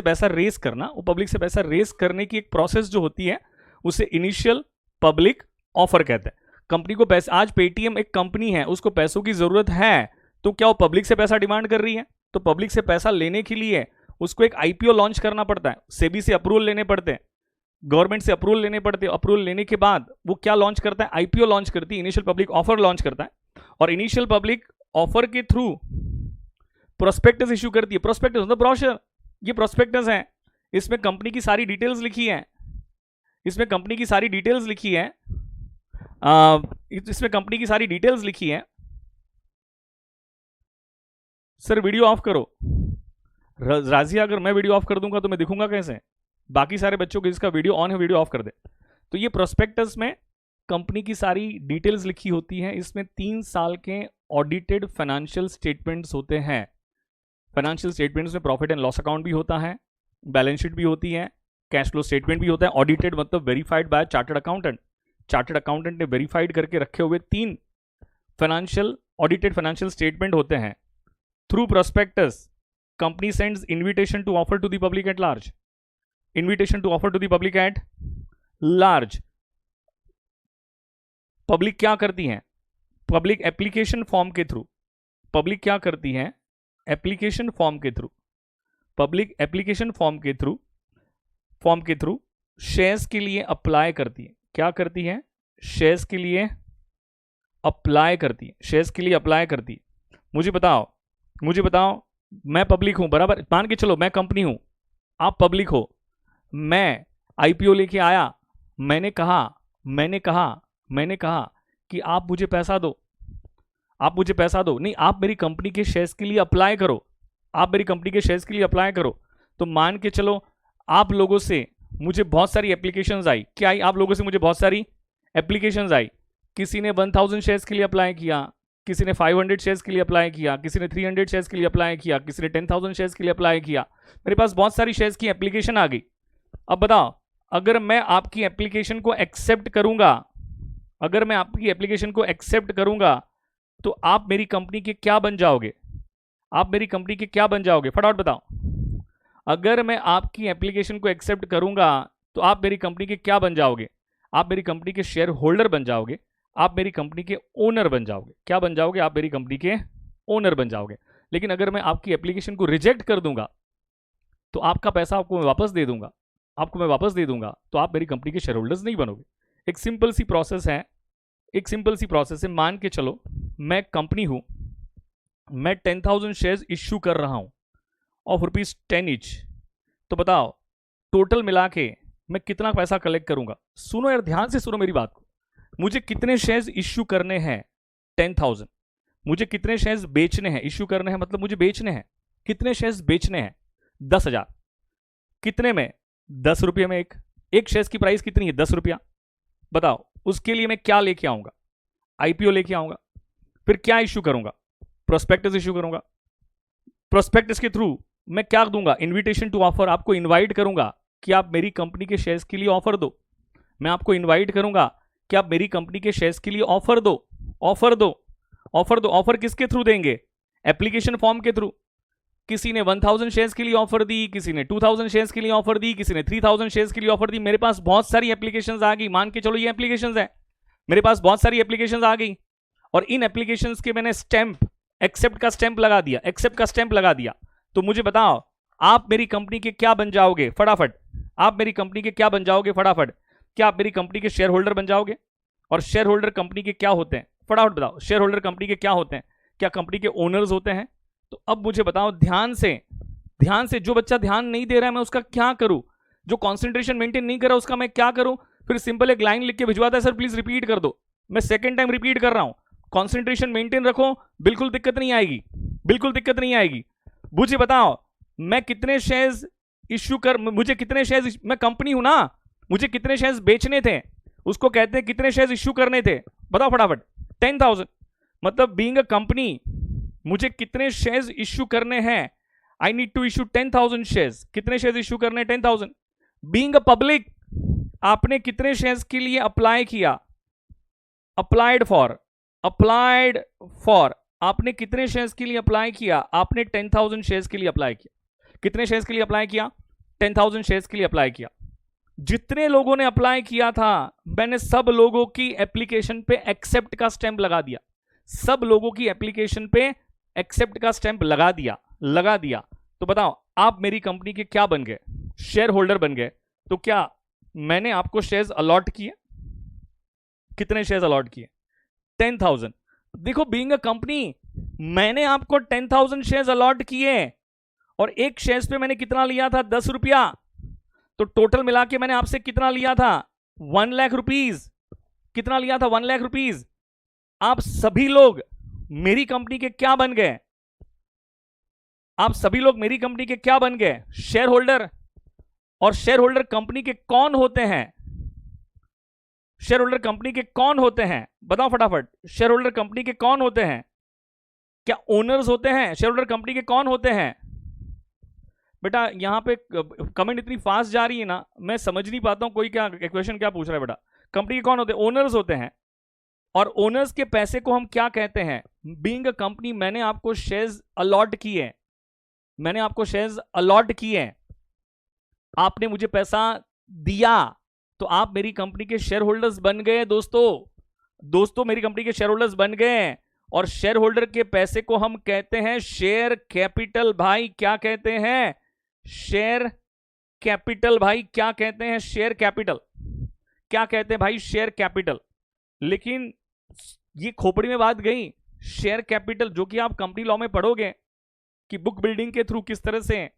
पैसा रेस करना। वो पब्लिक से पैसा रेस करने की एक प्रोसेस जो होती है, उसे इनिशियल पब्लिक ऑफर कहते हैं। कंपनी को पैसा, आज पेटीएम एक कंपनी है, उसको पैसों की जरूरत है, तो क्या वो पब्लिक से पैसा डिमांड कर रही है? तो पब्लिक से पैसा लेने के लिए उसको एक आईपीओ लॉन्च करना पड़ता है, सेबी से अप्रूवल लेने पड़ते हैं, गवर्नमेंट से अप्रूवल लेने पड़ते हैं। अप्रूवल लेने के बाद वो क्या लॉन्च करता है? आईपीओ लॉन्च करती है, इनिशियल पब्लिक ऑफर लॉन्च करता है। और इनिशियल पब्लिक ऑफर के थ्रू प्रोस्पेक्टस इशू करती है। प्रोस्पेक्टस मतलब ब्रोशर, ये प्रोस्पेक्टस है, इसमें कंपनी की सारी डिटेल्स लिखी है, इसमें कंपनी की सारी डिटेल्स लिखी है, इसमें कंपनी की सारी डिटेल्स लिखी है। सर वीडियो ऑफ करो राजिया, अगर मैं वीडियो ऑफ कर दूंगा तो मैं दिखूंगा कैसे? बाकी सारे बच्चों को जिसका वीडियो ऑन है वीडियो ऑफ कर दे। तो ये प्रोस्पेक्टस में कंपनी की सारी डिटेल्स लिखी होती है। इसमें 3 साल के ऑडिटेड फाइनेंशियल स्टेटमेंट्स होते हैं। फाइनेंशियल स्टेटमेंट्स में प्रॉफिट एंड लॉस अकाउंट भी होता है, बैलेंस शीट भी होती है, कैश फ्लो स्टेटमेंट भी होता है। ऑडिटेड मतलब verified bye chartered accountant, chartered accountant ने वेरीफाइड करके रखे हुए 3 फाइनेंशियल ऑडिटेड फाइनेंशियल स्टेटमेंट होते हैं। Through prospectus company sends invitation to offer to the public at large, invitation to offer to the public at large. Public क्या करती है? पब्लिक एप्लीकेशन फॉर्म के थ्रू, पब्लिक क्या करती है? एप्लीकेशन फॉर्म के थ्रू, पब्लिक एप्लीकेशन फॉर्म के थ्रू फॉर्म के थ्रू शेयर्स के लिए अप्लाई करती है। क्या करती है? शेयर्स के लिए अप्लाई करती है, शेयर्स के लिए अप्लाई करती है। मुझे बताओ, मैं पब्लिक हूं, बराबर, मान के चलो मैं कंपनी हूं, आप पब्लिक हो, मैं आईपीओ लेके आया, मैंने कहा कि आप मुझे पैसा दो, नहीं, आप मेरी कंपनी के शेयर्स के लिए अप्लाई करो, तो मान के चलो आप लोगों से मुझे बहुत सारी एप्लीकेशंस आई, क्या आई? आप लोगों से मुझे बहुत सारी एप्लीकेशंस आई। किसी ने 1000 शेयर्स के लिए अप्लाई किया, किसी ने 500 शेयर्स के लिए अप्लाई किया, किसी ने 300 शेयर्स के लिए अप्लाई किया, किसी ने 10,000 शेयर्स के लिए अप्लाई किया। मेरे पास बहुत सारी शेयर्स की एप्लीकेशन आ गई। अब बताओ, अगर मैं आपकी एप्लीकेशन को एक्सेप्ट करूंगा, तो आप मेरी कंपनी के क्या बन जाओगे? फटाफट बताओ। अगर मैं आपकी एप्लीकेशन को एक्सेप्ट करूंगा तो आप मेरी कंपनी के क्या बन जाओगे? आप मेरी कंपनी के शेयर होल्डर बन जाओगे, आप मेरी कंपनी के ओनर बन जाओगे। क्या बन जाओगे? आप मेरी कंपनी के ओनर बन जाओगे। लेकिन अगर मैं आपकी एप्लीकेशन को रिजेक्ट कर दूंगा तो आपका पैसा आपको मैं वापस दे दूंगा, तो आप मेरी कंपनी के शेयर होल्डर्स नहीं बनोगे। एक सिंपल सी प्रोसेस है, मान के चलो मैं कंपनी हूं, मैं 10,000 शेयर्स इश्यू कर रहा हूं ऑफ ₹10 ईच। तो बताओ टोटल मिला के मैं कितना पैसा कलेक्ट करूंगा? सुनो यार, ध्यान से सुनो मेरी बात को। मुझे कितने शेयर्स इश्यू करने हैं? 10,000। मुझे कितने शेयर्स बेचने हैं? इश्यू करने हैं मतलब मुझे बेचने हैं। कितने शेयर्स बेचने हैं? 10,000। कितने में? 10 रुपये में। एक शेयर्स की प्राइस कितनी है? 10 रुपया। बताओ उसके लिए मैं क्या लेके आऊंगा? आईपीओ लेके आऊंगा। फिर क्या इश्यू करूंगा? प्रोस्पेक्टस इश्यू करूंगा। प्रोस्पेक्टस के थ्रू मैं क्या दूंगा? Invitation to offer. आपको इन्वाइट करूंगा कि आप मेरी कंपनी के शेयर्स के लिए ऑफर दो। मैं आपको इन्वाइट करूंगा कि आप मेरी कंपनी के शेयर्स के लिए ऑफर दो। ऑफर किसके थ्रू देंगे? एप्लीकेशन फॉर्म के थ्रू। किसी ने 1000 शेयर्स के लिए ऑफर दी, किसी ने 2000 शेयर्स के लिए ऑफर दी, किसी ने 3000 शेयर्स के लिए ऑफर दी। मेरे पास बहुत सारी एप्लीकेशंस आ गई। मान के चलो ये एप्लीकेशंस है, मेरे पास बहुत सारी एप्लीकेशंस आ गई और इन एप्लीकेशंस के मैंने एक्सेप्ट का स्टैंप लगा दिया। तो मुझे बताओ आप मेरी कंपनी के क्या बन जाओगे? फटाफट। क्या आप मेरी कंपनी के शेयर होल्डर बन जाओगे? और शेयर होल्डर कंपनी के क्या होते हैं? फटाफट बताओ, शेयर होल्डर कंपनी के क्या होते हैं? क्या कंपनी के ओनर्स होते हैं? तो अब मुझे बताओ ध्यान से, जो बच्चा ध्यान नहीं दे रहा है मैं उसका क्या करूं? जो कॉन्सेंट्रेशन मेंटेन नहीं कर रहा उसका मैं क्या करूं? फिर सिंपल एक लाइन लिख के भिजवाता है, सर प्लीज रिपीट कर दो। मैं सेकेंड टाइम रिपीट कर रहा हूं, कॉन्सेंट्रेशन मेंटेन रखो, बिल्कुल दिक्कत नहीं आएगी। मुझे बताओ मैं कितने शेयर्स मैं कंपनी हूं ना, मुझे कितने शेयर्स बेचने थे? उसको कहते हैं कितने शेयर्स इश्यू करने थे? बताओ फटाफट। 10,000। मतलब बीइंग अ कंपनी मुझे कितने शेयर्स इश्यू करने हैं? I need to issue 10,000 shares. कितने शेयर्स इश्यू करने? 10,000। बीइंग अ पब्लिक आपने कितने शेयर्स के लिए अप्लाई किया? Applied for. आपने कितने शेयर्स के लिए अप्लाई किया? आपने 10,000 शेयर्स के लिए अप्लाई किया। कितने शेयर्स के लिए अप्लाई किया? 10,000 शेयर्स के लिए अप्लाई किया। जितने लोगों ने अप्लाई किया था मैंने सब लोगों की एप्लीकेशन पे एक्सेप्ट का स्टैंप लगा दिया। सब लोगों की एप्लीकेशन पे एक्सेप्ट का स्टैंप लगा दिया। तो बताओ आप मेरी कंपनी के क्या बन गए? शेयर होल्डर बन गए। तो क्या मैंने आपको शेयर्स अलॉट किए? कितने शेयर्स अलॉट किए? 10,000। देखो बीइंग अ कंपनी मैंने आपको 10,000 शेयर्स अलॉट किए और एक शेयर्स पे मैंने कितना लिया था? 10 रुपया। तो टोटल मिला के मैंने आपसे कितना लिया था? 1 लाख रुपीज। कितना लिया था? 1 लाख रुपीज। आप सभी लोग मेरी कंपनी के क्या बन गए? Share holder. और शेयर होल्डर कंपनी के कौन होते हैं? बताओ फटाफट। शेयर होल्डर कंपनी के कौन होते हैं? क्या ओनर्स होते हैं? शेयर होल्डर कंपनी के कौन होते हैं? बेटा यहां पे कमेंट इतनी फास्ट जा रही है ना, मैं समझ नहीं पाता हूं कोई क्या क्वेश्चन क्या पूछ रहा है। बेटा कंपनी के कौन होते हैं? ओनर्स होते हैं। और ओनर्स के पैसे को हम क्या कहते हैं? बीइंग अ कंपनी मैंने आपको शेयर्स अलॉट किए, आपने मुझे पैसा दिया, तो आप मेरी कंपनी के शेयर होल्डर्स बन गए। दोस्तों मेरी कंपनी के शेयर होल्डर्स बन गए और शेयर होल्डर के पैसे को हम कहते हैं शेयर कैपिटल। भाई क्या कहते हैं? शेयर कैपिटल भाई क्या कहते हैं? Share capital. क्या कहते हैं भाई? Share capital. लेकिन ये खोपड़ी में बात गई, शेयर कैपिटल जो कि आप कंपनी लॉ में पढ़ोगे कि बुक बिल्डिंग के थ्रू किस तरह से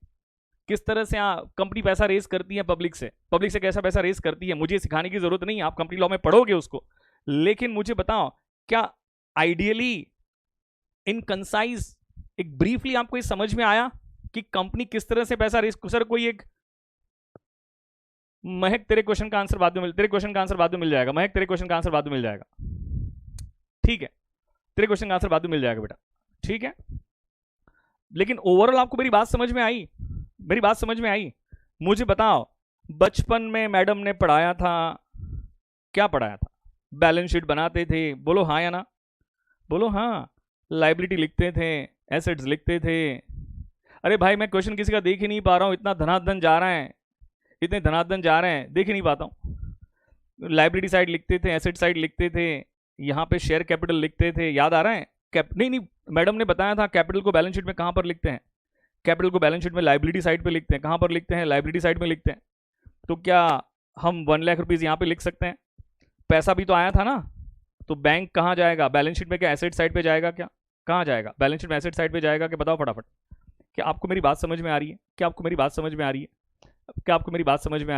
कंपनी पैसा रेस करती है पब्लिक से कैसा पैसा रेस करती है। मुझे सिखाने की जरूरत नहीं है, आप कंपनी लॉ में पढ़ोगे उसको। लेकिन मुझे बताओ, क्या आइडियली इन कंसाइज एक ब्रीफली आपको ये समझ में आया कि कंपनी किस तरह से पैसा रेस? सर कोई एक महक, तेरे क्वेश्चन का आंसर बाद में मिल जाएगा। महक तेरे क्वेश्चन का आंसर बाद में मिल जाएगा, ठीक है? तेरे क्वेश्चन का आंसर बाद में मिल जाएगा बेटा, ठीक है? लेकिन ओवरऑल आपको मेरी बात समझ में आई? मुझे बताओ, बचपन में मैडम ने पढ़ाया था, क्या पढ़ाया था? बैलेंस शीट बनाते थे, बोलो हाँ या ना? बोलो हाँ। लाइबिलिटी लिखते थे, एसेट्स लिखते थे। अरे भाई मैं क्वेश्चन किसी का देख ही नहीं पा रहा हूं, इतना धनाधन जा रहे हैं, इतने धनाधन जा रहे हैं, देख ही नहीं पाता हूं। लाइबिलिटी साइड लिखते थे, एसेट साइड लिखते थे, यहाँ पे शेयर कैपिटल लिखते थे, याद आ रहा है? नहीं, मैडम ने बताया था कैपिटल को बैलेंस शीट में कहां पर लिखते हैं? कैपिटल को बैलेंस शीट में लाइबिलिटी साइड पे लिखते हैं। कहां पर लिखते हैं? लाइबिलिटी साइड में लिखते हैं। तो क्या हम 1 लाख रुपीज यहाँ पे लिख सकते हैं? पैसा भी तो आया था ना, तो बैंक कहाँ जाएगा? बैलेंस शीट में क्या एसेट साइड पे जाएगा? क्या कहाँ जाएगा? बैलेंस शीट में एसेट साइड पे जाएगा क्या? बताओ फटाफट। क्या आपको मेरी बात समझ में आ रही है? क्या आपको मेरी बात समझ में आ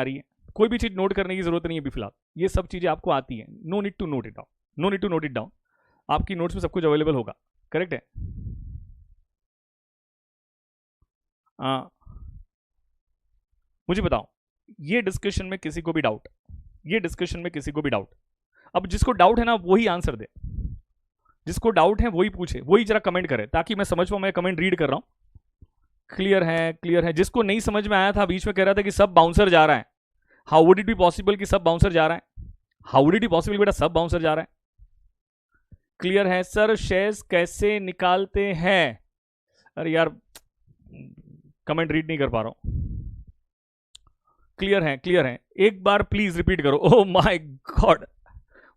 रही है? कोई भी चीज नोट करने की जरूरत नहीं है अभी फिलहाल, ये सब चीजें आपको आती है। No need to note it down, आपकी नोट्स में सब कुछ अवेलेबल होगा, करेक्ट है? मुझे बताओ, ये डिस्कशन में किसी को भी डाउट? अब जिसको डाउट है ना वही आंसर दे, जिसको डाउट है वही पूछे, वही जरा कमेंट करे ताकि मैं समझ पाऊं। मैं कमेंट रीड कर रहा हूं, क्लियर है? जिसको नहीं समझ में आया था, बीच में कह रहा था कि सब बाउंसर जा रहा है, how would it be possible कि सब बाउंसर जा रहा है? How would it be possible बेटा सब बाउंसर जा रहा है? क्लियर है? सर शेयर्स कैसे निकालते हैं? अरे यार कमेंट रीड नहीं कर पा रहा हूं। क्लियर है? एक बार प्लीज रिपीट करो। ओह माय गॉड,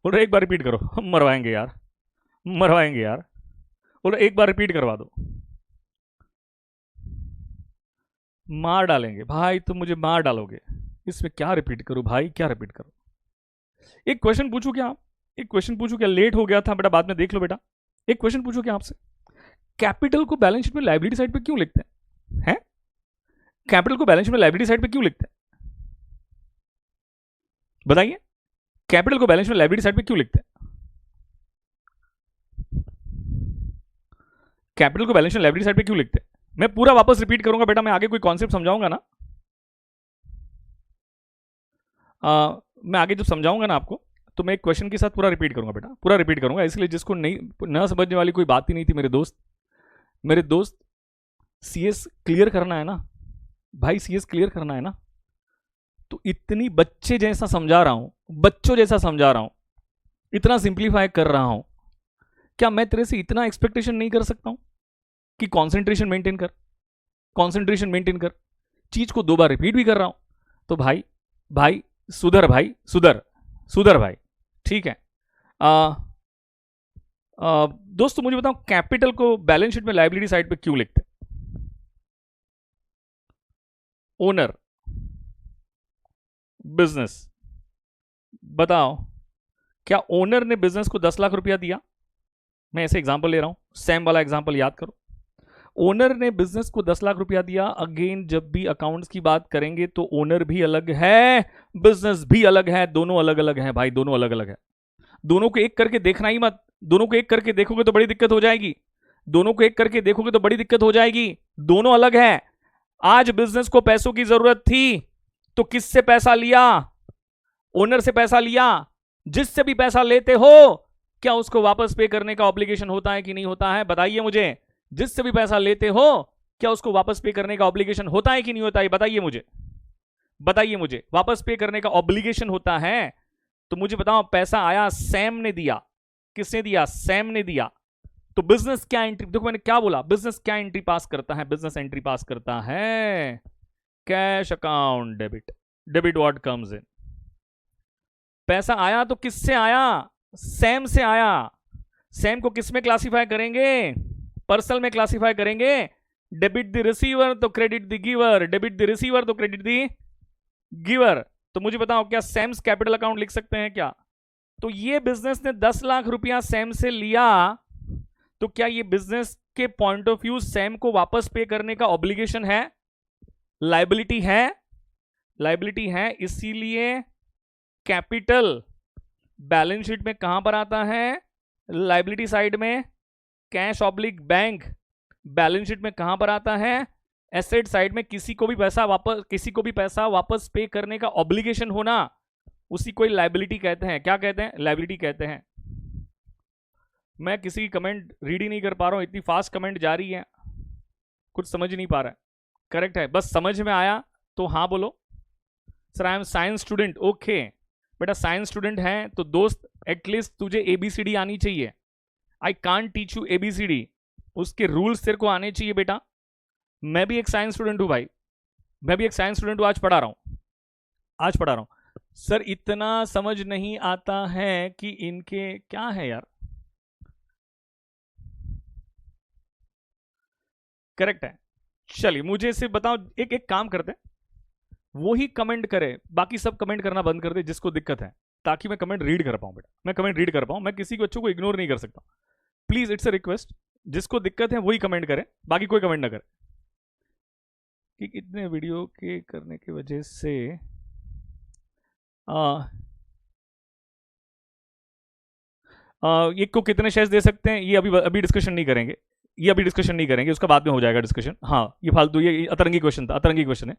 बोलो एक बार रिपीट करो, हम मरवाएंगे यार। बोलो एक बार रिपीट करवा दो। मार डालेंगे भाई, तुम मुझे मार डालोगे इसमें। क्या रिपीट करूं भाई, क्या रिपीट करूं? एक क्वेश्चन पूछूं क्या? लेट हो गया था बेटा, बाद में देख लो बेटा। एक क्वेश्चन पूछूं क्या आपसे? कैपिटल को बैलेंस शीट में लायबिलिटी साइड पे क्यों लिखते हैं? कैपिटल को बैलेंस शीट में लायबिलिटी साइड पे क्यों लिखते हैं? बताइए, कैपिटल को बैलेंस शीट में लायबिलिटी साइड पे क्यों लिखते हैं? कैपिटल को बैलेंस शीट में लायबिलिटी साइड पे क्यों लिखते हैं? मैं पूरा वापस रिपीट करूंगा बेटा, मैं आगे कोई कॉन्सेप्ट समझाऊंगा ना, मैं आगे जब समझाऊंगा ना आपको, तो मैं एक क्वेश्चन के साथ पूरा रिपीट करूंगा बेटा, पूरा रिपीट करूंगा। इसलिए जिसको नहीं न समझने वाली कोई बात ही नहीं थी, मेरे दोस्त सीएस क्लियर करना है ना भाई, सीएस क्लियर करना है ना, तो इतनी बच्चों जैसा समझा रहा हूं, इतना सिंप्लीफाई कर रहा हूं, क्या मैं तेरे से इतना एक्सपेक्टेशन नहीं कर सकता हूं कि कंसंट्रेशन मेंटेन कर? चीज को 2 बार रिपीट भी कर रहा हूं, तो भाई सुधर भाई, ठीक है? दोस्तों मुझे बताओ, कैपिटल को बैलेंस शीट में लायबिलिटी साइड पे क्यों लिखते हैं? ओनर, बिजनेस, बताओ, क्या ओनर ने बिजनेस को 10 लाख रुपया दिया? मैं ऐसे एग्जांपल ले रहा हूं, सेम वाला एग्जांपल याद करो। ओनर ने बिजनेस को 10 लाख रुपया दिया। अगेन जब भी अकाउंट्स की बात करेंगे तो ओनर भी अलग है, बिजनेस भी अलग है, दोनों अलग अलग है भाई, दोनों अलग अलग है। दोनों को एक करके देखना ही मत, दोनों को एक करके देखोगे तो बड़ी दिक्कत हो जाएगी, दोनों अलग है। आज बिजनेस को पैसों की जरूरत थी तो किससे पैसा लिया? ओनर से पैसा लिया। जिससे भी पैसा लेते हो, क्या उसको वापस पे करने का ऑब्लिगेशन होता है कि नहीं होता है? बताइए मुझे। जिससे भी पैसा लेते हो, क्या उसको वापस पे करने का ऑब्लिगेशन होता है कि नहीं होता है? बताइए मुझे। वापस पे करने का ऑब्लिगेशन होता है। तो मुझे बताओ, पैसा आया, सैम ने दिया। किसने दिया? सैम ने दिया। तो बिजनेस क्या एंट्री, देखो मैंने क्या बोला, बिजनेस क्या एंट्री पास करता है? बिजनेस एंट्री पास करता है cash account debit what comes इन। पैसा आया तो किससे आया? सैम से आया। सैम को किस में क्लासिफाई करेंगे? पर्सनल में क्लासिफाई करेंगे। डेबिट द रिसीवर तो credit the giver, debit the receiver तो क्रेडिट द गिवर। तो मुझे बताओ क्या सैम्स कैपिटल अकाउंट लिख सकते हैं क्या? तो ये बिजनेस ने 10 लाख रुपया सैम से लिया, तो क्या ये बिजनेस के पॉइंट ऑफ व्यू सैम को वापस पे करने का ऑब्लिगेशन है? लाइबिलिटी है? लाइबिलिटी है, इसीलिए कैपिटल बैलेंस शीट में कहां पर आता है? लाइबिलिटी साइड में। Cash oblique bank balance sheet में कहां पर आता है? एसेट साइड में। किसी को भी पैसा वापस पे करने का ऑब्लिगेशन होना, उसी को लाइबिलिटी कहते हैं। क्या कहते हैं? लाइबिलिटी कहते हैं। मैं किसी की कमेंट रीड ही नहीं कर पा रहा हूं, इतनी फास्ट कमेंट जा रही है, कुछ समझ नहीं पा रहा है। करेक्ट है? बस समझ में आया तो हाँ बोलो। Sir I am science student. Okay बेटा, साइंस स्टूडेंट है तो दोस्त एटलीस्ट तुझे एबीसीडी आनी चाहिए। I can't teach you ABCD, उसके रूल्स तेरे को आने चाहिए बेटा। मैं भी एक साइंस स्टूडेंट हूं भाई, मैं भी एक साइंस स्टूडेंट हूं, आज पढ़ा रहा हूं। सर इतना समझ नहीं आता है कि इनके क्या है यार। करेक्ट है, चलिए मुझे सिर्फ बताओ, एक एक काम करते हैं, वो ही कमेंट करे, बाकी सब कमेंट करना बंद कर दे जिसको दिक्कत है, ताकि मैं कमेंट रीड कर पाऊं बेटा, मैं कमेंट रीड कर पाऊं। मैं किसी बच्चों को इग्नोर नहीं कर सकता, प्लीज इट्स अ रिक्वेस्ट। जिसको दिक्कत है वही कमेंट करे, बाकी कोई कमेंट ना करे। कि इतने वीडियो के करने की वजह से एक को कितने शेयर्स दे सकते हैं, ये अभी डिस्कशन नहीं करेंगे, ये अभी डिस्कशन नहीं करेंगे, उसका बाद में हो जाएगा डिस्कशन। हाँ ये फालतू, ये अतरंगी क्वेश्चन था, अतरंगी क्वेश्चन है,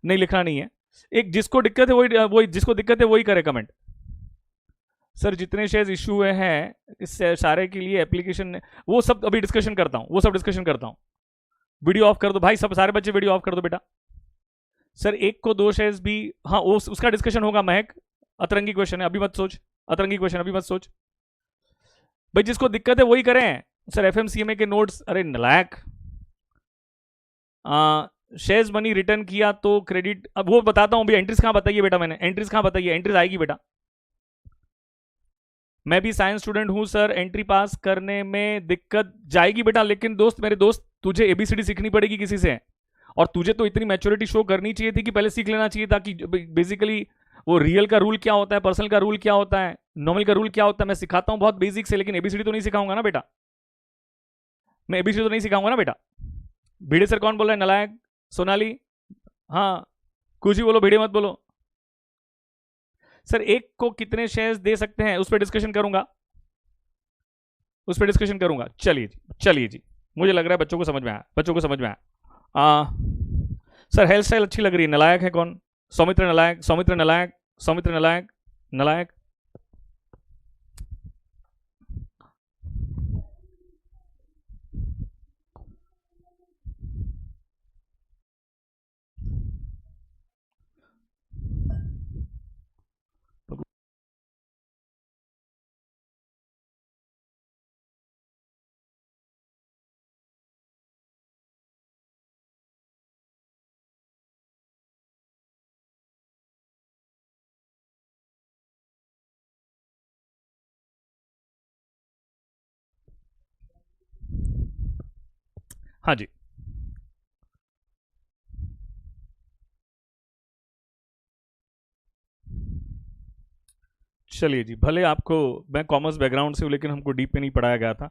नहीं लिखना नहीं है। एक जिसको दिक्कत है वही जिसको दिक्कत है वही करे कमेंट। सर जितने शेयर्स इशू हुए हैं इस सारे के लिए एप्लीकेशन, वो सब अभी डिस्कशन करता हूँ, वो सब डिस्कशन करता हूँ। वीडियो ऑफ कर दो भाई, सब सारे बच्चे वीडियो ऑफ कर दो बेटा। सर एक को 2 शेयर्स भी, हाँ उसका डिस्कशन होगा महक। अतरंगी क्वेश्चन है, अभी मत सोच, अतरंगी क्वेश्चन अभी मत सोच भाई, जिसको दिक्कत है वही करें। सर एफएमसीएमए के नोट्स, अरे नलायक, शेयर्स मनी रिटर्न किया तो क्रेडिट, अब वो बताता हूं भी। एंट्रीज कहां बताइए बेटा, मैंने एंट्रीज कहां बताइए, एंट्रीज आएगी बेटा। मैं भी साइंस स्टूडेंट हूं सर, एंट्री पास करने में दिक्कत जाएगी बेटा, लेकिन दोस्त, मेरे दोस्त, तुझे एबीसीडी सीखनी पड़ेगी किसी से, और तुझे तो इतनी मैच्योरिटी शो करनी चाहिए थी कि पहले सीख लेना चाहिए था कि बेसिकली वो रियल का रूल क्या होता है, पर्सनल का रूल क्या होता है, नॉर्मल का रूल क्या होता है। मैं सिखाता हूं बहुत बेसिक से, लेकिन एबीसीडी तो नहीं सिखाऊंगा ना बेटा, मैं एबीसीडी तो नहीं सिखाऊंगा ना बेटा। भिड़े सर कौन बोल रहा है? नलायक सोनाली, हाँ कुछ भी बोलो, भिड़े मत बोलो। सर एक को कितने शेयर्स दे सकते हैं, उस पर डिस्कशन करूंगा, उस पर डिस्कशन करूंगा। चलिए जी, चलिए जी, मुझे लग रहा है बच्चों को समझ में आया, बच्चों को समझ में आया। सर हेयर स्टाइल अच्छी लग रही है, नलायक है कौन? सौमित्र नलायक, सौमित्र नलायक, सौमित्र नलायक, नलायक। हाँ जी, चलिए जी, भले आपको, मैं कॉमर्स बैकग्राउंड से हूँ लेकिन हमको डीप में नहीं पढ़ाया गया था,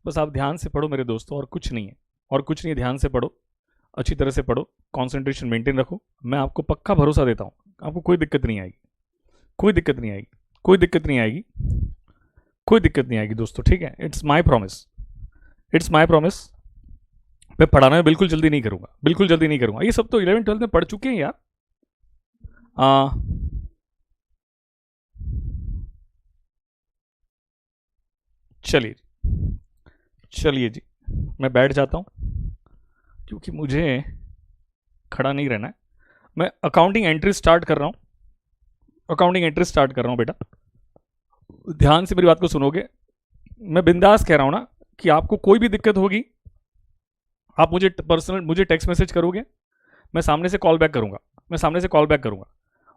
बस आप ध्यान से पढ़ो मेरे दोस्तों, और कुछ नहीं है, और कुछ नहीं है, ध्यान से पढ़ो, अच्छी तरह से पढ़ो, कंसंट्रेशन मेंटेन रखो। मैं आपको पक्का भरोसा देता हूँ, आपको कोई दिक्कत नहीं आएगी, कोई दिक्कत नहीं आएगी, कोई दिक्कत नहीं आएगी, कोई दिक्कत नहीं आएगी दोस्तों, ठीक है? It's my promise, it's my promise. मैं पढ़ाना में बिल्कुल जल्दी नहीं करूँगा, बिल्कुल जल्दी नहीं करूँगा। ये सब तो 11th-12th में पढ़ चुके हैं यार। चलिए, चलिए जी, मैं बैठ जाता हूँ क्योंकि मुझे खड़ा नहीं रहना है। मैं अकाउंटिंग एंट्री स्टार्ट कर रहा हूँ, अकाउंटिंग एंट्री स्टार्ट कर रहा हूँ बेटा, ध्यान से मेरी बात को सुनोगे। मैं बिंदास कह रहा हूँ ना कि आपको कोई भी दिक्कत होगी, आप मुझे पर्सनल, मुझे टेक्स्ट मैसेज करोगे, मैं सामने से कॉल बैक करूँगा, मैं सामने से कॉल बैक करूँगा।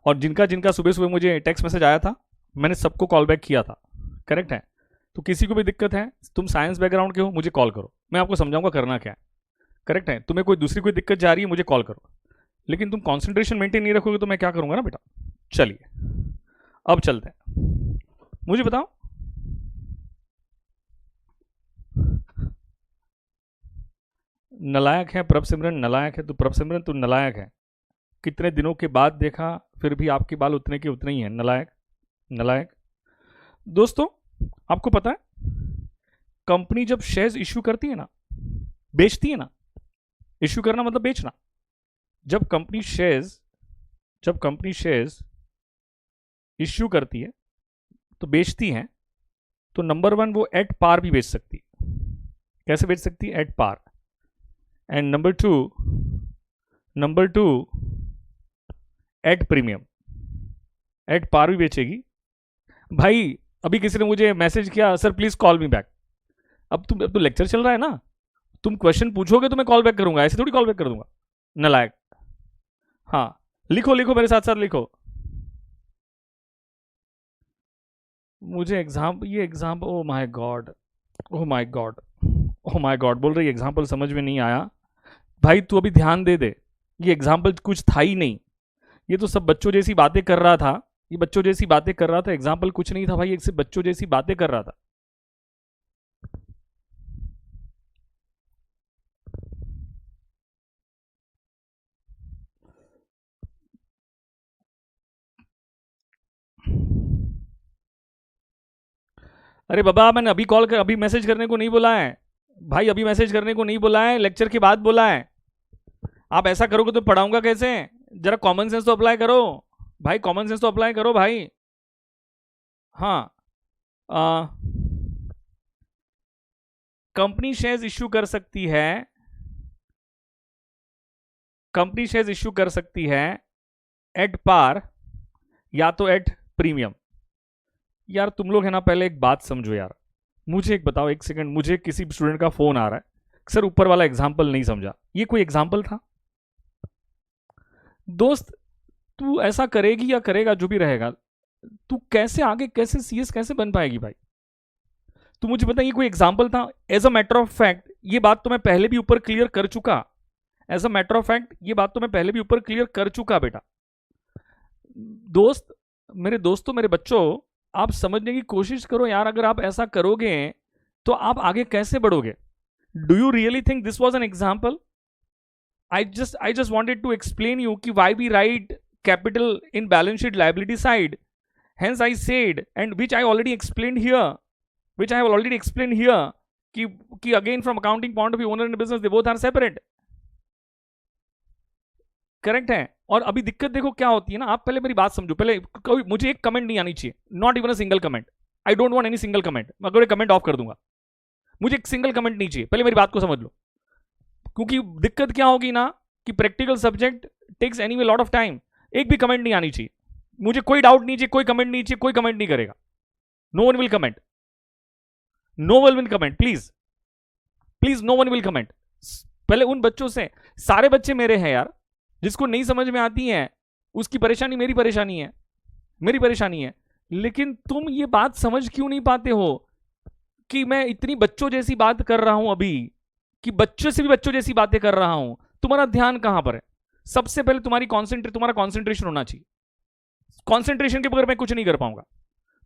और जिनका जिनका सुबह सुबह मुझे टेक्स्ट मैसेज आया था, मैंने सबको कॉल बैक किया था, करेक्ट है? तो किसी को भी दिक्कत है, तुम साइंस बैकग्राउंड के हो, मुझे कॉल करो, मैं आपको समझाऊंगा करना क्या है, करेक्ट है? तुम्हें कोई दूसरी कोई दिक्कत जा रही है, मुझे कॉल करो। लेकिन तुम कंसंट्रेशन मेंटेन नहीं रखोगे तो मैं क्या करूंगा ना बेटा। चलिए अब चलते हैं, मुझे बताओ नलायक है प्रभ सिमरन, नलायक है तो प्रभ सिमरन तू नलायक है। कितने दिनों के बाद देखा फिर भी आपके बाल उतने के उतने ही हैं, नलायक नलायक। दोस्तों आपको पता है कंपनी जब शेयर्स इश्यू करती है ना, बेचती है ना, इश्यू करना मतलब बेचना, जब कंपनी शेयर्स इश्यू करती है तो बेचती है, तो नंबर वन वो एट पार भी बेच सकती है। कैसे बेच सकती है? At par. And number two at premium. At par भी बेचेगी। भाई अभी किसी ने मुझे मैसेज किया, sir please call me back. अब तो लेक्चर चल रहा है ना, तुम क्वेश्चन पूछोगे तो मैं कॉल बैक करूंगा, ऐसे थोड़ी कॉल बैक कर दूंगा, नलायक। हाँ लिखो लिखो मेरे साथ साथ लिखो। मुझे ये exam oh my God, oh my God, oh my God बोल रही एग्जाम्पल समझ में नहीं आया। भाई तू अभी ध्यान दे दे, ये एग्जाम्पल कुछ था ही नहीं, ये तो सब बच्चों जैसी बातें कर रहा था, ये बच्चों जैसी बातें कर रहा था, एग्जाम्पल कुछ नहीं था भाई, एक सिर्फ बच्चों जैसी बातें कर रहा था। अरे बाबा मैंने अभी मैसेज करने को नहीं बोला है भाई, अभी मैसेज करने को नहीं बोला है, लेक्चर के बाद बोला है। आप ऐसा करोगे तो पढ़ाऊंगा कैसे? जरा कॉमन सेंस तो अप्लाई करो भाई, कॉमन सेंस तो अप्लाई करो भाई। हाँ कंपनी शेयर्स इश्यू कर सकती है, कंपनी शेयर्स इश्यू कर सकती है एट पार या तो एट प्रीमियम। यार तुम लोग है ना, पहले एक बात समझो यार, मुझे एक बताओ, एक सेकंड, मुझे किसी स्टूडेंट का फोन आ रहा है, सर ऊपर वाला एग्जाम्पल नहीं समझा, ये कोई एग्जाम्पल था? दोस्त तू ऐसा करेगी या करेगा जो भी रहेगा, तू कैसे आगे कैसे सीएस कैसे बन पाएगी भाई? तू मुझे बता ये कोई एग्जाम्पल था? As a matter of fact ये बात तो मैं पहले भी ऊपर क्लियर कर चुका, as a matter of fact ये बात तो मैं पहले भी ऊपर क्लियर कर चुका बेटा। दोस्त, मेरे दोस्तों, मेरे बच्चों, आप समझने की कोशिश करो यार, अगर आप ऐसा करोगे तो आप आगे कैसे बढ़ोगे? Do you really think this was an example? I just wanted to explain you कि why we write capital in balance sheet liability side. Hence I said, and which I already explained here, कि again from accounting point of view owner and business they both are separate. Correct है। और अभी दिक्कत देखो क्या होती है ना, आप पहले मेरी बात समझो, पहले कोई मुझे एक कमेंट नहीं आनी चाहिए, not even a single comment, I don't want any single comment, मैं अगर कमेंट ऑफ कर दूंगा, मुझे एक सिंगल कमेंट नहीं चाहिए, पहले मेरी बात को समझ लो। क्योंकि दिक्कत क्या होगी ना कि practical subject takes anyway lot of time, एक भी कमेंट नहीं आनी चाहिए, मुझे कोई डाउट नहीं चाहिए, कोई कमेंट नहीं चाहिए, कोई कमेंट नहीं करेगा, no one will comment, no one will comment, please please no one will comment. पहले उन बच्चों से, सारे बच्चे मेरे हैं यार, जिसको नहीं समझ में आती है उसकी परेशानी मेरी परेशानी है, मेरी परेशानी है, लेकिन तुम ये बात समझ क्यों नहीं पाते हो कि मैं इतनी बच्चों जैसी बात कर रहा हूं अभी, कि बच्चों से भी बच्चों जैसी बातें कर रहा हूं, तुम्हारा ध्यान कहां पर है? सबसे पहले तुम्हारा कॉन्सेंट्रेशन होना चाहिए, कॉन्सेंट्रेशन के बगैर मैं कुछ नहीं कर पाऊंगा,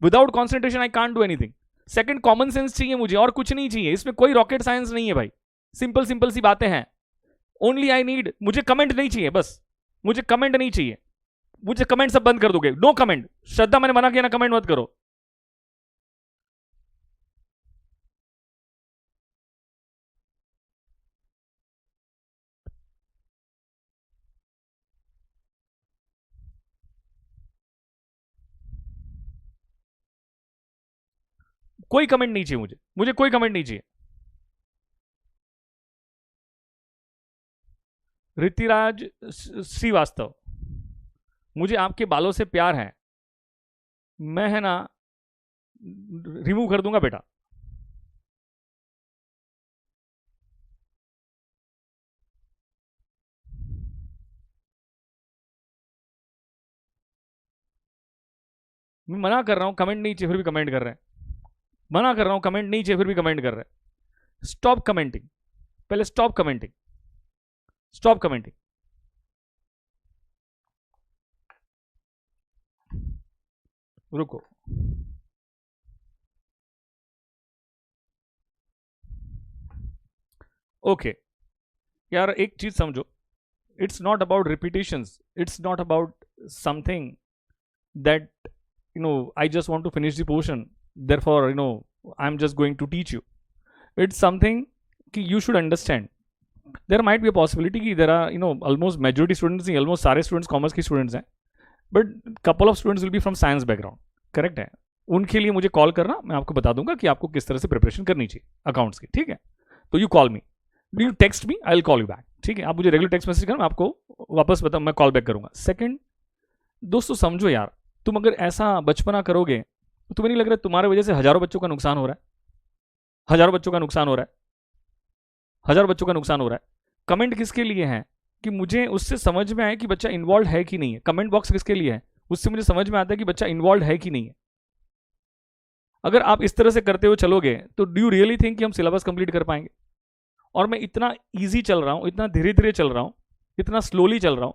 without concentration I can't do anything. Second common sense चाहिए मुझे, और कुछ नहीं चाहिए, इसमें कोई रॉकेट साइंस नहीं है भाई, सिंपल सिंपल सी बातें हैं। ओनली आई नीड, मुझे कमेंट नहीं चाहिए, बस मुझे कमेंट नहीं चाहिए, मुझे कमेंट सब बंद कर दोगे, नो कमेंट। श्रद्धा मैंने मना किया ना, कमेंट मत करो। कोई कमेंट नहीं चाहिए मुझे, मुझे कोई कमेंट नहीं चाहिए। ऋतिराज श्रीवास्तव, मुझे आपके बालों से प्यार है, मैं है ना रिमूव कर दूंगा बेटा। मैं मना कर रहा हूं, कमेंट नहीं चाहिए फिर भी कमेंट कर रहे हैं, मना कर रहा हूं कमेंट नहीं चाहिए फिर भी कमेंट कर रहे हैं। स्टॉप कमेंटिंग, पहले स्टॉप कमेंटिंग, स्टॉप कमेंटिंग। रुको, ओके यार एक चीज समझो, it's not about repetitions, it's not about something that I just want to finish the portion, therefore I'm just going to teach you. It's something कि you should understand there might be a possibility कि there are almost majority students नहीं, almost सारे students कॉमर्स के students हैं, but couple of students will be from science background, correct है? उनके लिए मुझे कॉल करना, मैं आपको बता दूंगा कि आपको किस तरह से प्रिपरेशन करनी चाहिए अकाउंट्स की, ठीक है? तो you call me, you text me, I will call you back, ठीक है? आप मुझे रेगुलर टेक्स्ट मैसेज करना, मैं आपको वापस बता, मैं कॉल बैक करूंगा. सेकंड, दोस्तों समझो यार, तुम अगर ऐसा बचपना करोगे तो तुम्हें नहीं लग रहा है तुम्हारी वजह से हजारों बच्चों का नुकसान हो रहा है? हजारों बच्चों का नुकसान हो रहा है, हजारों बच्चों का नुकसान हो रहा है. कमेंट किसके लिए है? कि मुझे उससे समझ में आए कि बच्चा इन्वॉल्व है कि नहीं है. कमेंट बॉक्स किसके लिए है? उससे मुझे समझ में आता है कि बच्चा इन्वॉल्व है कि नहीं है. अगर आप इस तरह से करते हुए चलोगे तो डू यू रियली थिंक कि हम सिलेबस कंप्लीट कर पाएंगे? और मैं इतना इजी चल रहा हूं, इतना धीरे धीरे चल रहा हूं, इतना स्लोली चल रहा हूं,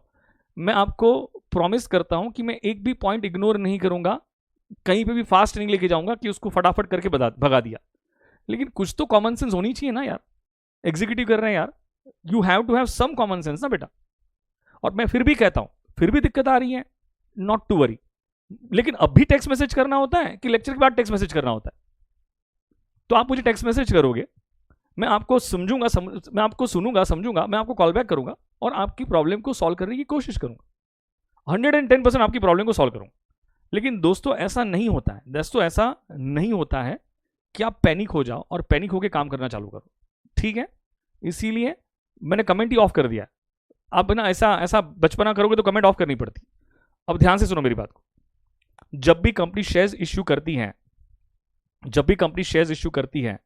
मैं आपको प्रॉमिस करता हूं कि मैं एक भी पॉइंट इग्नोर नहीं करूंगा, कहीं पे भी फास्ट नहीं लेके जाऊंगा कि उसको फटाफट करके भगा दिया. लेकिन कुछ तो कॉमन सेंस होनी चाहिए ना यार, एग्जीक्यूटिव कर रहे हैं यार, you have to have some common sense ना बेटा. और मैं फिर भी कहता हूं, फिर भी दिक्कत आ रही है, नॉट टू वरी. लेकिन अब भी टेक्स्ट मैसेज करना होता है कि लेक्चर के बाद टेक्स्ट मैसेज करना होता है? तो आप मुझे टेक्स्ट मैसेज करोगे, मैं आपको समझूंगा, मैं आपको सुनूंगा, समझूंगा, मैं आपको कॉल बैक करूंगा और आपकी प्रॉब्लम को सॉल्व करने की कोशिश करूंगा. 110% आपकी प्रॉब्लम को सॉल्व करूंगा. लेकिन दोस्तों ऐसा नहीं होता है, दोस्तों ऐसा नहीं होता है कि आप पैनिक हो जाओ और पैनिक होकर काम करना चालू करो, ठीक है? इसीलिए मैंने कमेंट ही ऑफ कर दिया. आप ना ऐसा बचपना करोगे तो कमेंट ऑफ करनी पड़ती. अब ध्यान से सुनो मेरी बात को. जब भी कंपनी शेयर्स इश्यू करती है, जब भी कंपनी शेयर्स इश्यू करती है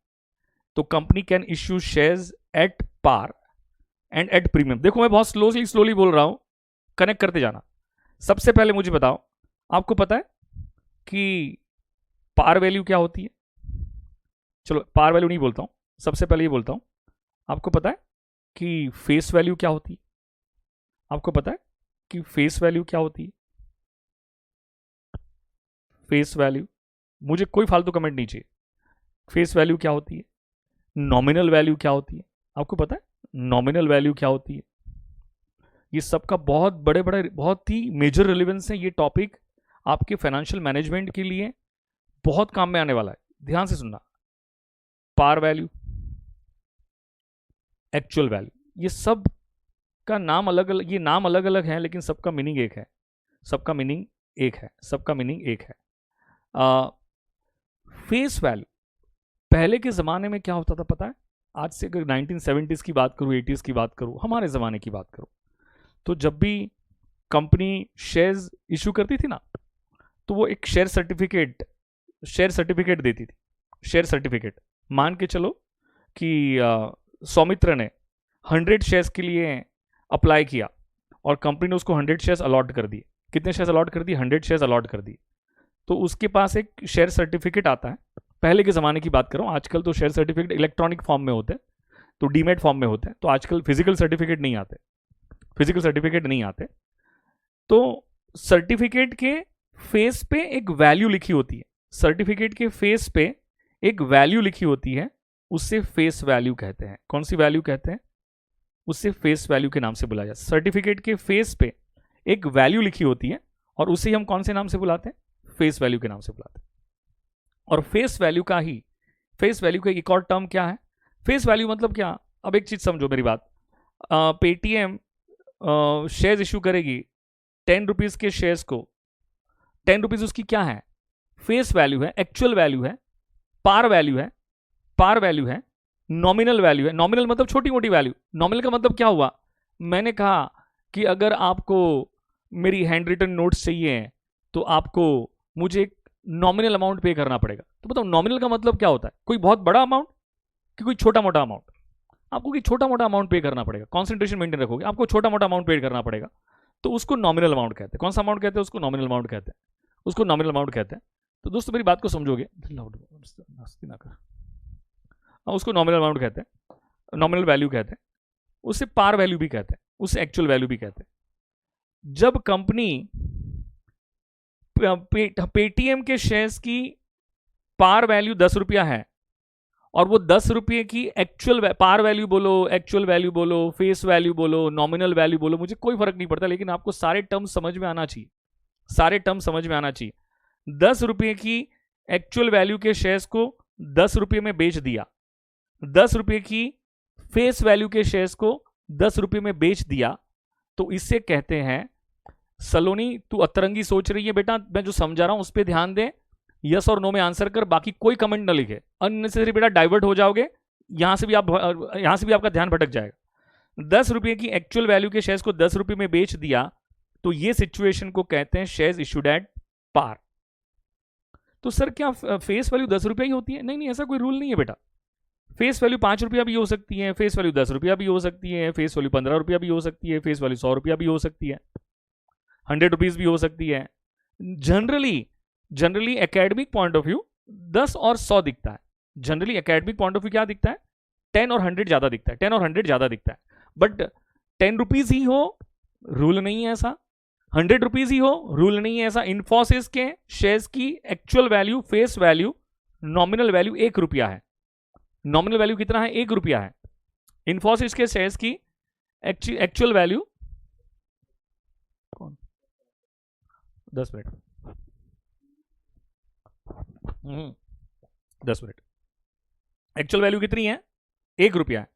तो company can issue shares at par and at premium. देखो मैं बहुत स्लोली बोल रहा हूं, कनेक्ट करते जाना. सबसे पहले मुझे बताओ, आपको पता है कि पार वैल्यू क्या होती है? चलो पार वैल्यू नहीं बोलता हूं, सबसे पहले ये बोलता हूं, आपको पता है कि फेस वैल्यू क्या होती है? आपको पता है कि फेस वैल्यू क्या होती है? फेस वैल्यू, मुझे कोई फालतू कमेंट नहीं चाहिए. फेस वैल्यू क्या होती है? नॉमिनल वैल्यू क्या होती है? आपको पता है नॉमिनल वैल्यू क्या होती है? ये सबका बहुत बड़े बड़े बहुत ही मेजर रिलेवेंस है. ये टॉपिक आपके फाइनेंशियल मैनेजमेंट के लिए बहुत काम में आने वाला है. ध्यान से सुनना. पार वैल्यू, एक्चुअल वैल्यू, ये सब का नाम अलग अलग, ये नाम अलग अलग है लेकिन सबका मीनिंग एक है, सबका मीनिंग एक है, सबका मीनिंग एक है. फेस वैल्यू, पहले के ज़माने में क्या होता था पता है? आज से अगर 1970s की बात करूँ, 80s की बात करूँ, हमारे ज़माने की बात करूँ, तो जब भी कंपनी शेयर्स इशू करती थी ना, तो वो एक शेयर सर्टिफिकेट देती थी. शेयर सर्टिफिकेट, मान के चलो कि सौमित्र ने 100 शेयर्स के लिए अप्लाई किया और कंपनी ने उसको 100 शेयर्स अलॉट कर दिए. कितने शेयर्स अलॉट कर दिए? 100 शेयर्स अलॉट कर दिए. तो उसके पास एक शेयर सर्टिफिकेट आता है. पहले के ज़माने की बात कर रहा हूँ, आजकल तो शेयर सर्टिफिकेट इलेक्ट्रॉनिक फॉर्म में होते हैं, तो डीमेट फॉर्म में होते हैं, तो आजकल फिजिकल सर्टिफिकेट नहीं आते, फिजिकल सर्टिफिकेट नहीं आते. तो सर्टिफिकेट के फेस पे एक वैल्यू लिखी होती है, सर्टिफिकेट के फेस पे एक वैल्यू लिखी होती है, उससे फेस वैल्यू कहते हैं. कौन सी वैल्यू कहते हैं? उससे फेस वैल्यू के नाम से बुलाया जाता है. सर्टिफिकेट के फेस पे एक वैल्यू लिखी होती है और उसे हम कौन से नाम से बुलाते हैं? फेस वैल्यू के नाम से बुलाते हैं. और फेस वैल्यू का एक और टर्म क्या है? फेस वैल्यू मतलब क्या? अब एक चीज समझो मेरी बात. पेटीएम शेयर्स इशू करेगी 10 रुपीज के शेयर्स को. 10 रुपीज उसकी क्या है? फेस वैल्यू है, एक्चुअल वैल्यू है, पार वैल्यू है, पार वैल्यू है, नॉमिनल वैल्यू है. नॉमिनल मतलब छोटी मोटी वैल्यू. नॉमिनल का मतलब क्या हुआ? मैंने कहा कि अगर आपको मेरी हैंड रिटन नोट्स चाहिए तो आपको मुझे एक नॉमिनल अमाउंट पे करना पड़ेगा. तो बताओ नॉमिनल का मतलब क्या होता है? कोई बहुत बड़ा अमाउंट कि कोई छोटा मोटा अमाउंट? आपको कोई छोटा मोटा अमाउंट पे करना पड़ेगा, कॉन्सेंट्रेशन मेंटेन रखोगे, आपको छोटा मोटा अमाउंट पे करना पड़ेगा, तो उसको नॉमिनल अमाउंट कहते हैं. कौन सा अमाउंट कहते हैं? उसको नॉमिनल अमाउंट कहते हैं, उसको नॉमिनल अमाउंट कहते हैं. तो दोस्तों मेरी बात को समझोगे, उसको नॉमिनल अमाउंट कहते हैं, नॉमिनल वैल्यू कहते हैं, उससे पार वैल्यू भी कहते हैं, उससे एक्चुअल वैल्यू भी कहते हैं. जब कंपनी पेटीएम के शेयर्स की पार वैल्यू 10 रुपया है और वो 10 रुपये की एक्चुअल पार वैल्यू बोलो, एक्चुअल वैल्यू बोलो, फेस वैल्यू बोलो, नॉमिनल वैल्यू बोलो, मुझे कोई फर्क नहीं पड़ता, लेकिन आपको सारे टर्म समझ में आना चाहिए, सारे टर्म समझ में आना चाहिए। 10 रुपये की एक्चुअल वैल्यू के शेयर्स को 10 रुपये में बेच दिया, 10 रुपये की फेस वैल्यू के शेयर्स को 10 रुपये में बेच दिया, तो इससे कहते हैं सलोनी तू अतरंगी सोच रही है बेटा, मैं जो समझा रहा हूं उस पर ध्यान दे, यस और नो में आंसर कर, बाकी कोई कमेंट ना लिखे, अननेसेसरी बेटा डाइवर्ट हो जाओगे, यहां से भी आपका ध्यान भटक जाएगा। 10 रुपये की एक्चुअल वैल्यू के शेयर्स को 10 रुपये में बेच दिया, तो ये सिचुएशन को कहते हैं शेयर्स इशूड एट पार। तो सर क्या फेस वैल्यू 10 रुपया ही होती है? नहीं, ऐसा कोई रूल नहीं है बेटा, फेस वैल्यू 5 रुपया भी हो सकती है, फेस वैल्यू 10 रुपया भी हो सकती है, फेस वैल्यू 15 रुपया भी हो सकती है, फेस वैल्यू 100 रुपया भी हो सकती है, 100 रुपीज भी हो सकती है। Generally academic point of view 10 और 100 दिखता है, generally academic point of view क्या दिखता है? 10 और 100 ज्यादा दिखता है, 10 और 100 ज्यादा दिखता है, बट 10 रुपीज ही हो रूल नहीं है ऐसा, 100 रुपीज ही हो रूल नहीं है ऐसा। इन्फोसिस के शेयर्स की actual value, face value, nominal value 1 रुपया है, नॉमिनल वैल्यू कितना है? 1 रुपया है। इन्फोसिस के शेयर्स की actual value 10 minute 10 minute actual value कितनी है? 1 रुपया है।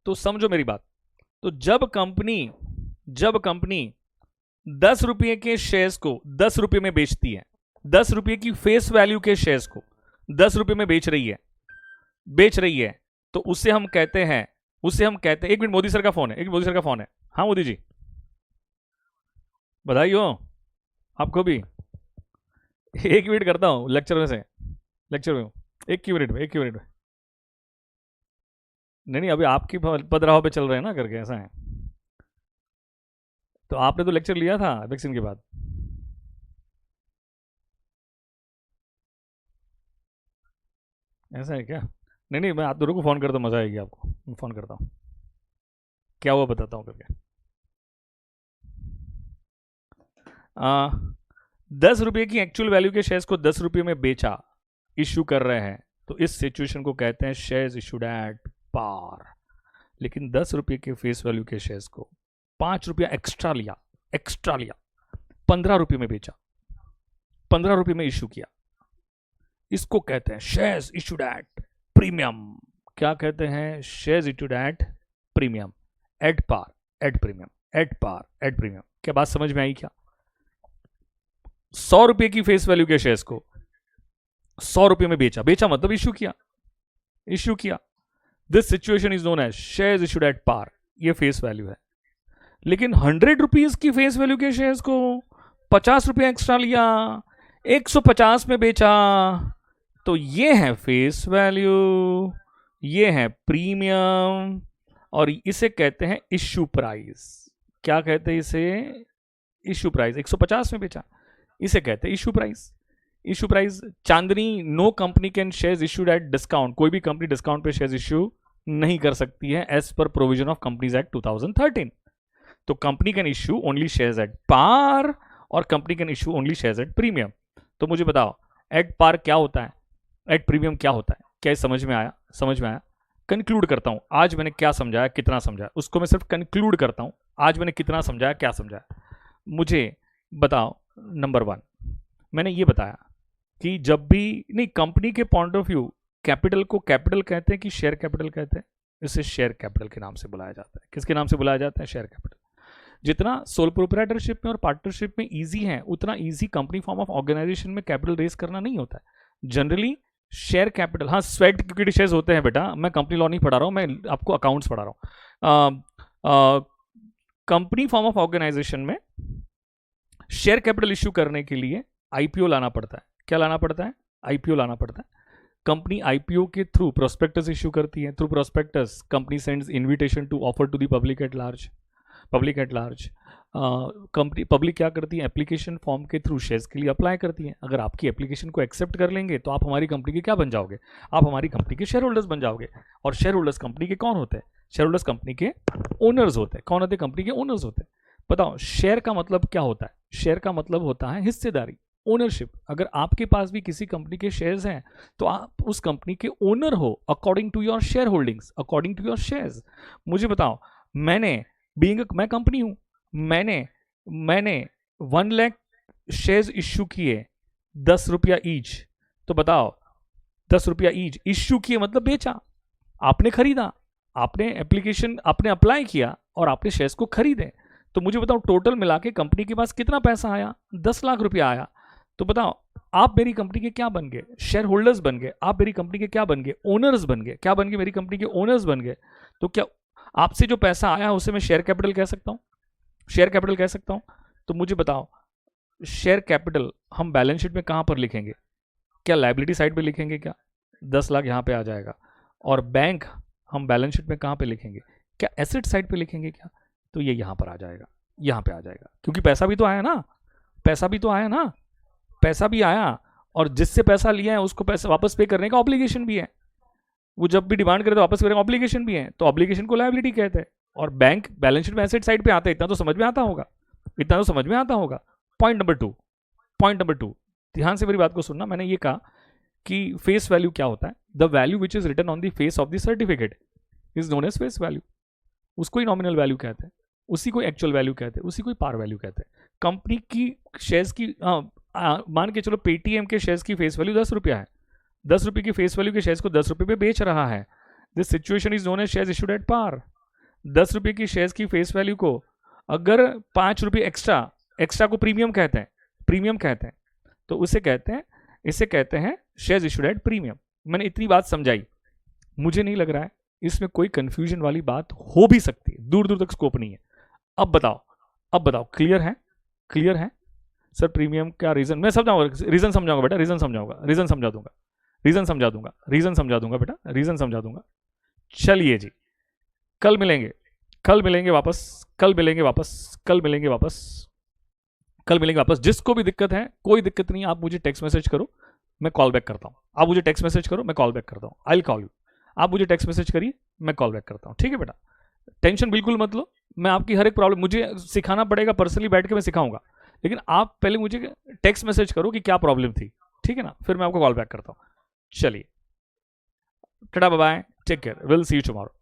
तो समझो मेरी बात, तो जब कंपनी 10 रुपये के शेयर्स को 10 रुपये में बेचती है, 10 रुपये की फेस वैल्यू के शेयर्स को 10 रुपये में बेच रही है, तो उससे हम कहते हैं, एक मिनट, मोदी सर का फोन है, हाँ मोदी जी बधाई हो आपको भी, एक मिनट करता हूं लेक्चर में एक मिनट में नहीं, अभी आपकी पदराव पे चल रहे हैं ना करके, ऐसा है। तो आपने तो लेक्चर लिया था वैक्सीन के बाद, ऐसा है क्या? नहीं, मैं आप दोनों को फोन करता हूँ, मजा आएगी आपको, मैं फोन करता हूँ, क्या हुआ बताता हूँ करके। 10 रुपये की एक्चुअल वैल्यू के शेयर्स को 10 रुपये में बेचा, इश्यू कर रहे हैं, तो इस सिचुएशन को कहते हैं शेयर्स इशूड एट पार। लेकिन 10 रुपये के फेस वैल्यू के शेयर्स को 5 रुपया एक्स्ट्रा लिया, 15 रुपये में बेचा, 15 रुपये में इश्यू किया, इसको कहते हैं शेयर्स इशूड एट प्रीमियम। क्या कहते हैं? Shares issued at premium, at par, at premium, at par, at premium. क्या बात समझ में आई क्या? 100 रुपये की फेस वैल्यू के शेयर्स को 100 रुपये में बेचा मतलब इश्यू किया, this situation is known as shares issued at par, ये फेस वैल्यू है। लेकिन 100 रुपीज की फेस वैल्यू के शेयर्स को 50 रुपये एक्स्ट्रा लिया, 150 में बेचा, तो ये है फेस वैल्यू, ये है प्रीमियम, और इसे कहते हैं इश्यू प्राइस। क्या कहते हैं इसे? Issue price. 150 में बेचा, इसे कहते हैं issue price. Issue price Chandni, no company can shares issued at discount, कोई भी कंपनी डिस्काउंट पे शेयर्स इश्यू नहीं कर सकती है as per provision of companies act 2013। तो company can issue only shares at par or company can issue only shares at premium. तो मुझे बताओ एट पार क्या होता है, एट प्रीमियम क्या होता है? क्या समझ में आया? कंक्लूड करता हूं, आज मैंने क्या समझाया, कितना समझाया, उसको मैं सिर्फ कंक्लूड करता हूं, आज मैंने कितना समझाया, क्या समझाया। मुझे बताओ, नंबर 1 मैंने ये बताया कि जब भी नहीं, कंपनी के पॉइंट ऑफ व्यू कैपिटल को कैपिटल कहते हैं कि शेयर कैपिटल कहते हैं? इसे शेयर कैपिटल के नाम से बुलाया जाता है। किसके नाम से बुलाया जाता है? Share capital. जितना सोल प्रोप्राइटरशिप में और पार्टनरशिप में इजी है, उतना easy company form of organisation में कैपिटल रेज करना नहीं होता है। जनरली शेयर कैपिटल, हाँ स्वेट इक्विटी शेयर्स होते हैं बेटा, मैं कंपनी लॉ नहीं पढ़ा रहा हूँ, मैं आपको अकाउंट्स पढ़ा रहा हूँ। कंपनी फॉर्म ऑफ ऑर्गेनाइजेशन में शेयर कैपिटल इश्यू करने के लिए आईपीओ लाना पड़ता है। क्या लाना पड़ता है? आईपीओ लाना पड़ता है। कंपनी आईपीओ के थ्रू प्रोस्पेक्टस इश्यू करती है। Through prospectus company sends invitation to offer to the public at large. Company public क्या करती है? एप्लीकेशन फॉर्म के थ्रू शेयर्स के लिए अप्लाई करती है। अगर आपकी एप्लीकेशन को एक्सेप्ट कर लेंगे तो आप हमारी कंपनी के क्या बन जाओगे? आप हमारी कंपनी के शेयर होल्डर्स बन जाओगे। और शेयर होल्डर्स कंपनी के कौन होते हैं? शेयर होल्डर्स कंपनी के ओनर्स होते हैं। कौन होते हैं? कंपनी के ओनर्स होते हैं। बताओ शेयर का मतलब क्या होता है? शेयर का मतलब होता है हिस्सेदारी। ओनरशिप। अगर आपके पास भी किसी कंपनी के शेयर्स हैं तो आप उस कंपनी के ओनर हो according to your share holdings, according to your shares. मुझे बताओ, मैं कंपनी हूं, मैंने 1 लाख शेयर्स इश्यू किए 10 रुपया ईच, तो बताओ 10 रुपया ईच इश्यू किए मतलब बेचा, आपने खरीदा, आपने अप्लाई किया और आपने शेयर्स को खरीदे। तो मुझे बताओ टोटल मिला के कंपनी के पास कितना पैसा आया? 10 लाख रुपया आया। तो बताओ आप मेरी कंपनी के क्या बन गए? शेयर होल्डर्स बन गए। आप मेरी कंपनी के क्या बन गए? ओनर्स बन गए। क्या बन गए? मेरी कंपनी के ओनर्स बन गए। तो क्या आपसे जो पैसा आया उसे मैं शेयर कैपिटल कह सकता हूं? शेयर कैपिटल कह सकता हूं? तो मुझे बताओ, शेयर कैपिटल हम बैलेंस शीट में कहां पर लिखेंगे? क्या लायबिलिटी साइड पे लिखेंगे? क्या 10 लाख यहां पे आ जाएगा? और बैंक हम बैलेंस शीट में कहां पे लिखेंगे? क्या एसेट साइड पे लिखेंगे क्या? तो ये यहां पर आ जाएगा, यहां पे आ जाएगा, क्योंकि पैसा भी तो आया ना, पैसा भी तो आया ना, पैसा भी आया, और जिससे पैसा लिया है उसको पैसा वापस पे करने का ऑब्लिगेशन भी है। वो जब भी डिमांड करे तो वापस करने का ऑब्लिगेशन भी है, तो ऑब्लिगेशन को लायबिलिटी कहते हैं। और बैंक बैलेंस शीट में एसेट साइड पे आता है। इतना तो समझ में आता होगा, इतना तो समझ में आता होगा। पॉइंट नंबर टू, ध्यान से मेरी बात को सुनना। मैंने ये कहा कि फेस वैल्यू क्या होता है? The value which is written on the face of the certificate is known as face value. उसको ही नॉमिनल वैल्यू कहते हैं, उसी को एक्चुअल वैल्यू कहते हैं, उसी को पार वैल्यू कहते हैं। कंपनी की शेयर्स की मान के चलो पेटीएम के शेयर्स की फेस वैल्यू 10 रुपया है, 10 रुपये की फेस वैल्यू के शेयर्स को 10 रुपये पे बेच रहा है। This situation is known as shares issued at par. 10 रुपये की शेयर्स की फेस वैल्यू को अगर 5 रुपये एक्स्ट्रा को प्रीमियम कहते हैं, तो इसे कहते हैं शेयर्स इशूड एट प्रीमियम। मैंने इतनी बात समझाई, मुझे नहीं लग रहा है इसमें कोई कंफ्यूजन वाली बात हो भी सकती है, दूर दूर तक स्कोप नहीं है। अब बताओ क्लियर है? सर प्रीमियम का रीजन मैं समझाऊंगा, रीजन समझाऊंगा बेटा, रीजन समझा दूंगा। चलिए जी, कल मिलेंगे वापस। जिसको भी दिक्कत है, कोई दिक्कत नहीं, आप मुझे टेक्स्ट मैसेज करो, मैं कॉल बैक करता हूं। आप मुझे टेक्स्ट मैसेज करो, मैं कॉल बैक करता हूं। I will call you. आप मुझे टेक्स्ट मैसेज करिए, मैं कॉल बैक करता हूं। ठीक है बेटा, टेंशन बिल्कुल मत लो। मैं आपकी हर एक प्रॉब्लम, मुझे सिखाना पड़ेगा, पर्सनली बैठ के मैं सिखाऊंगा, लेकिन आप पहले मुझे टेक्स्ट मैसेज करो कि क्या प्रॉब्लम थी, ठीक है ना? फिर मैं आपको कॉल बैक करता हूं। चलिए, tata, bye bye, take care, will see you tomorrow.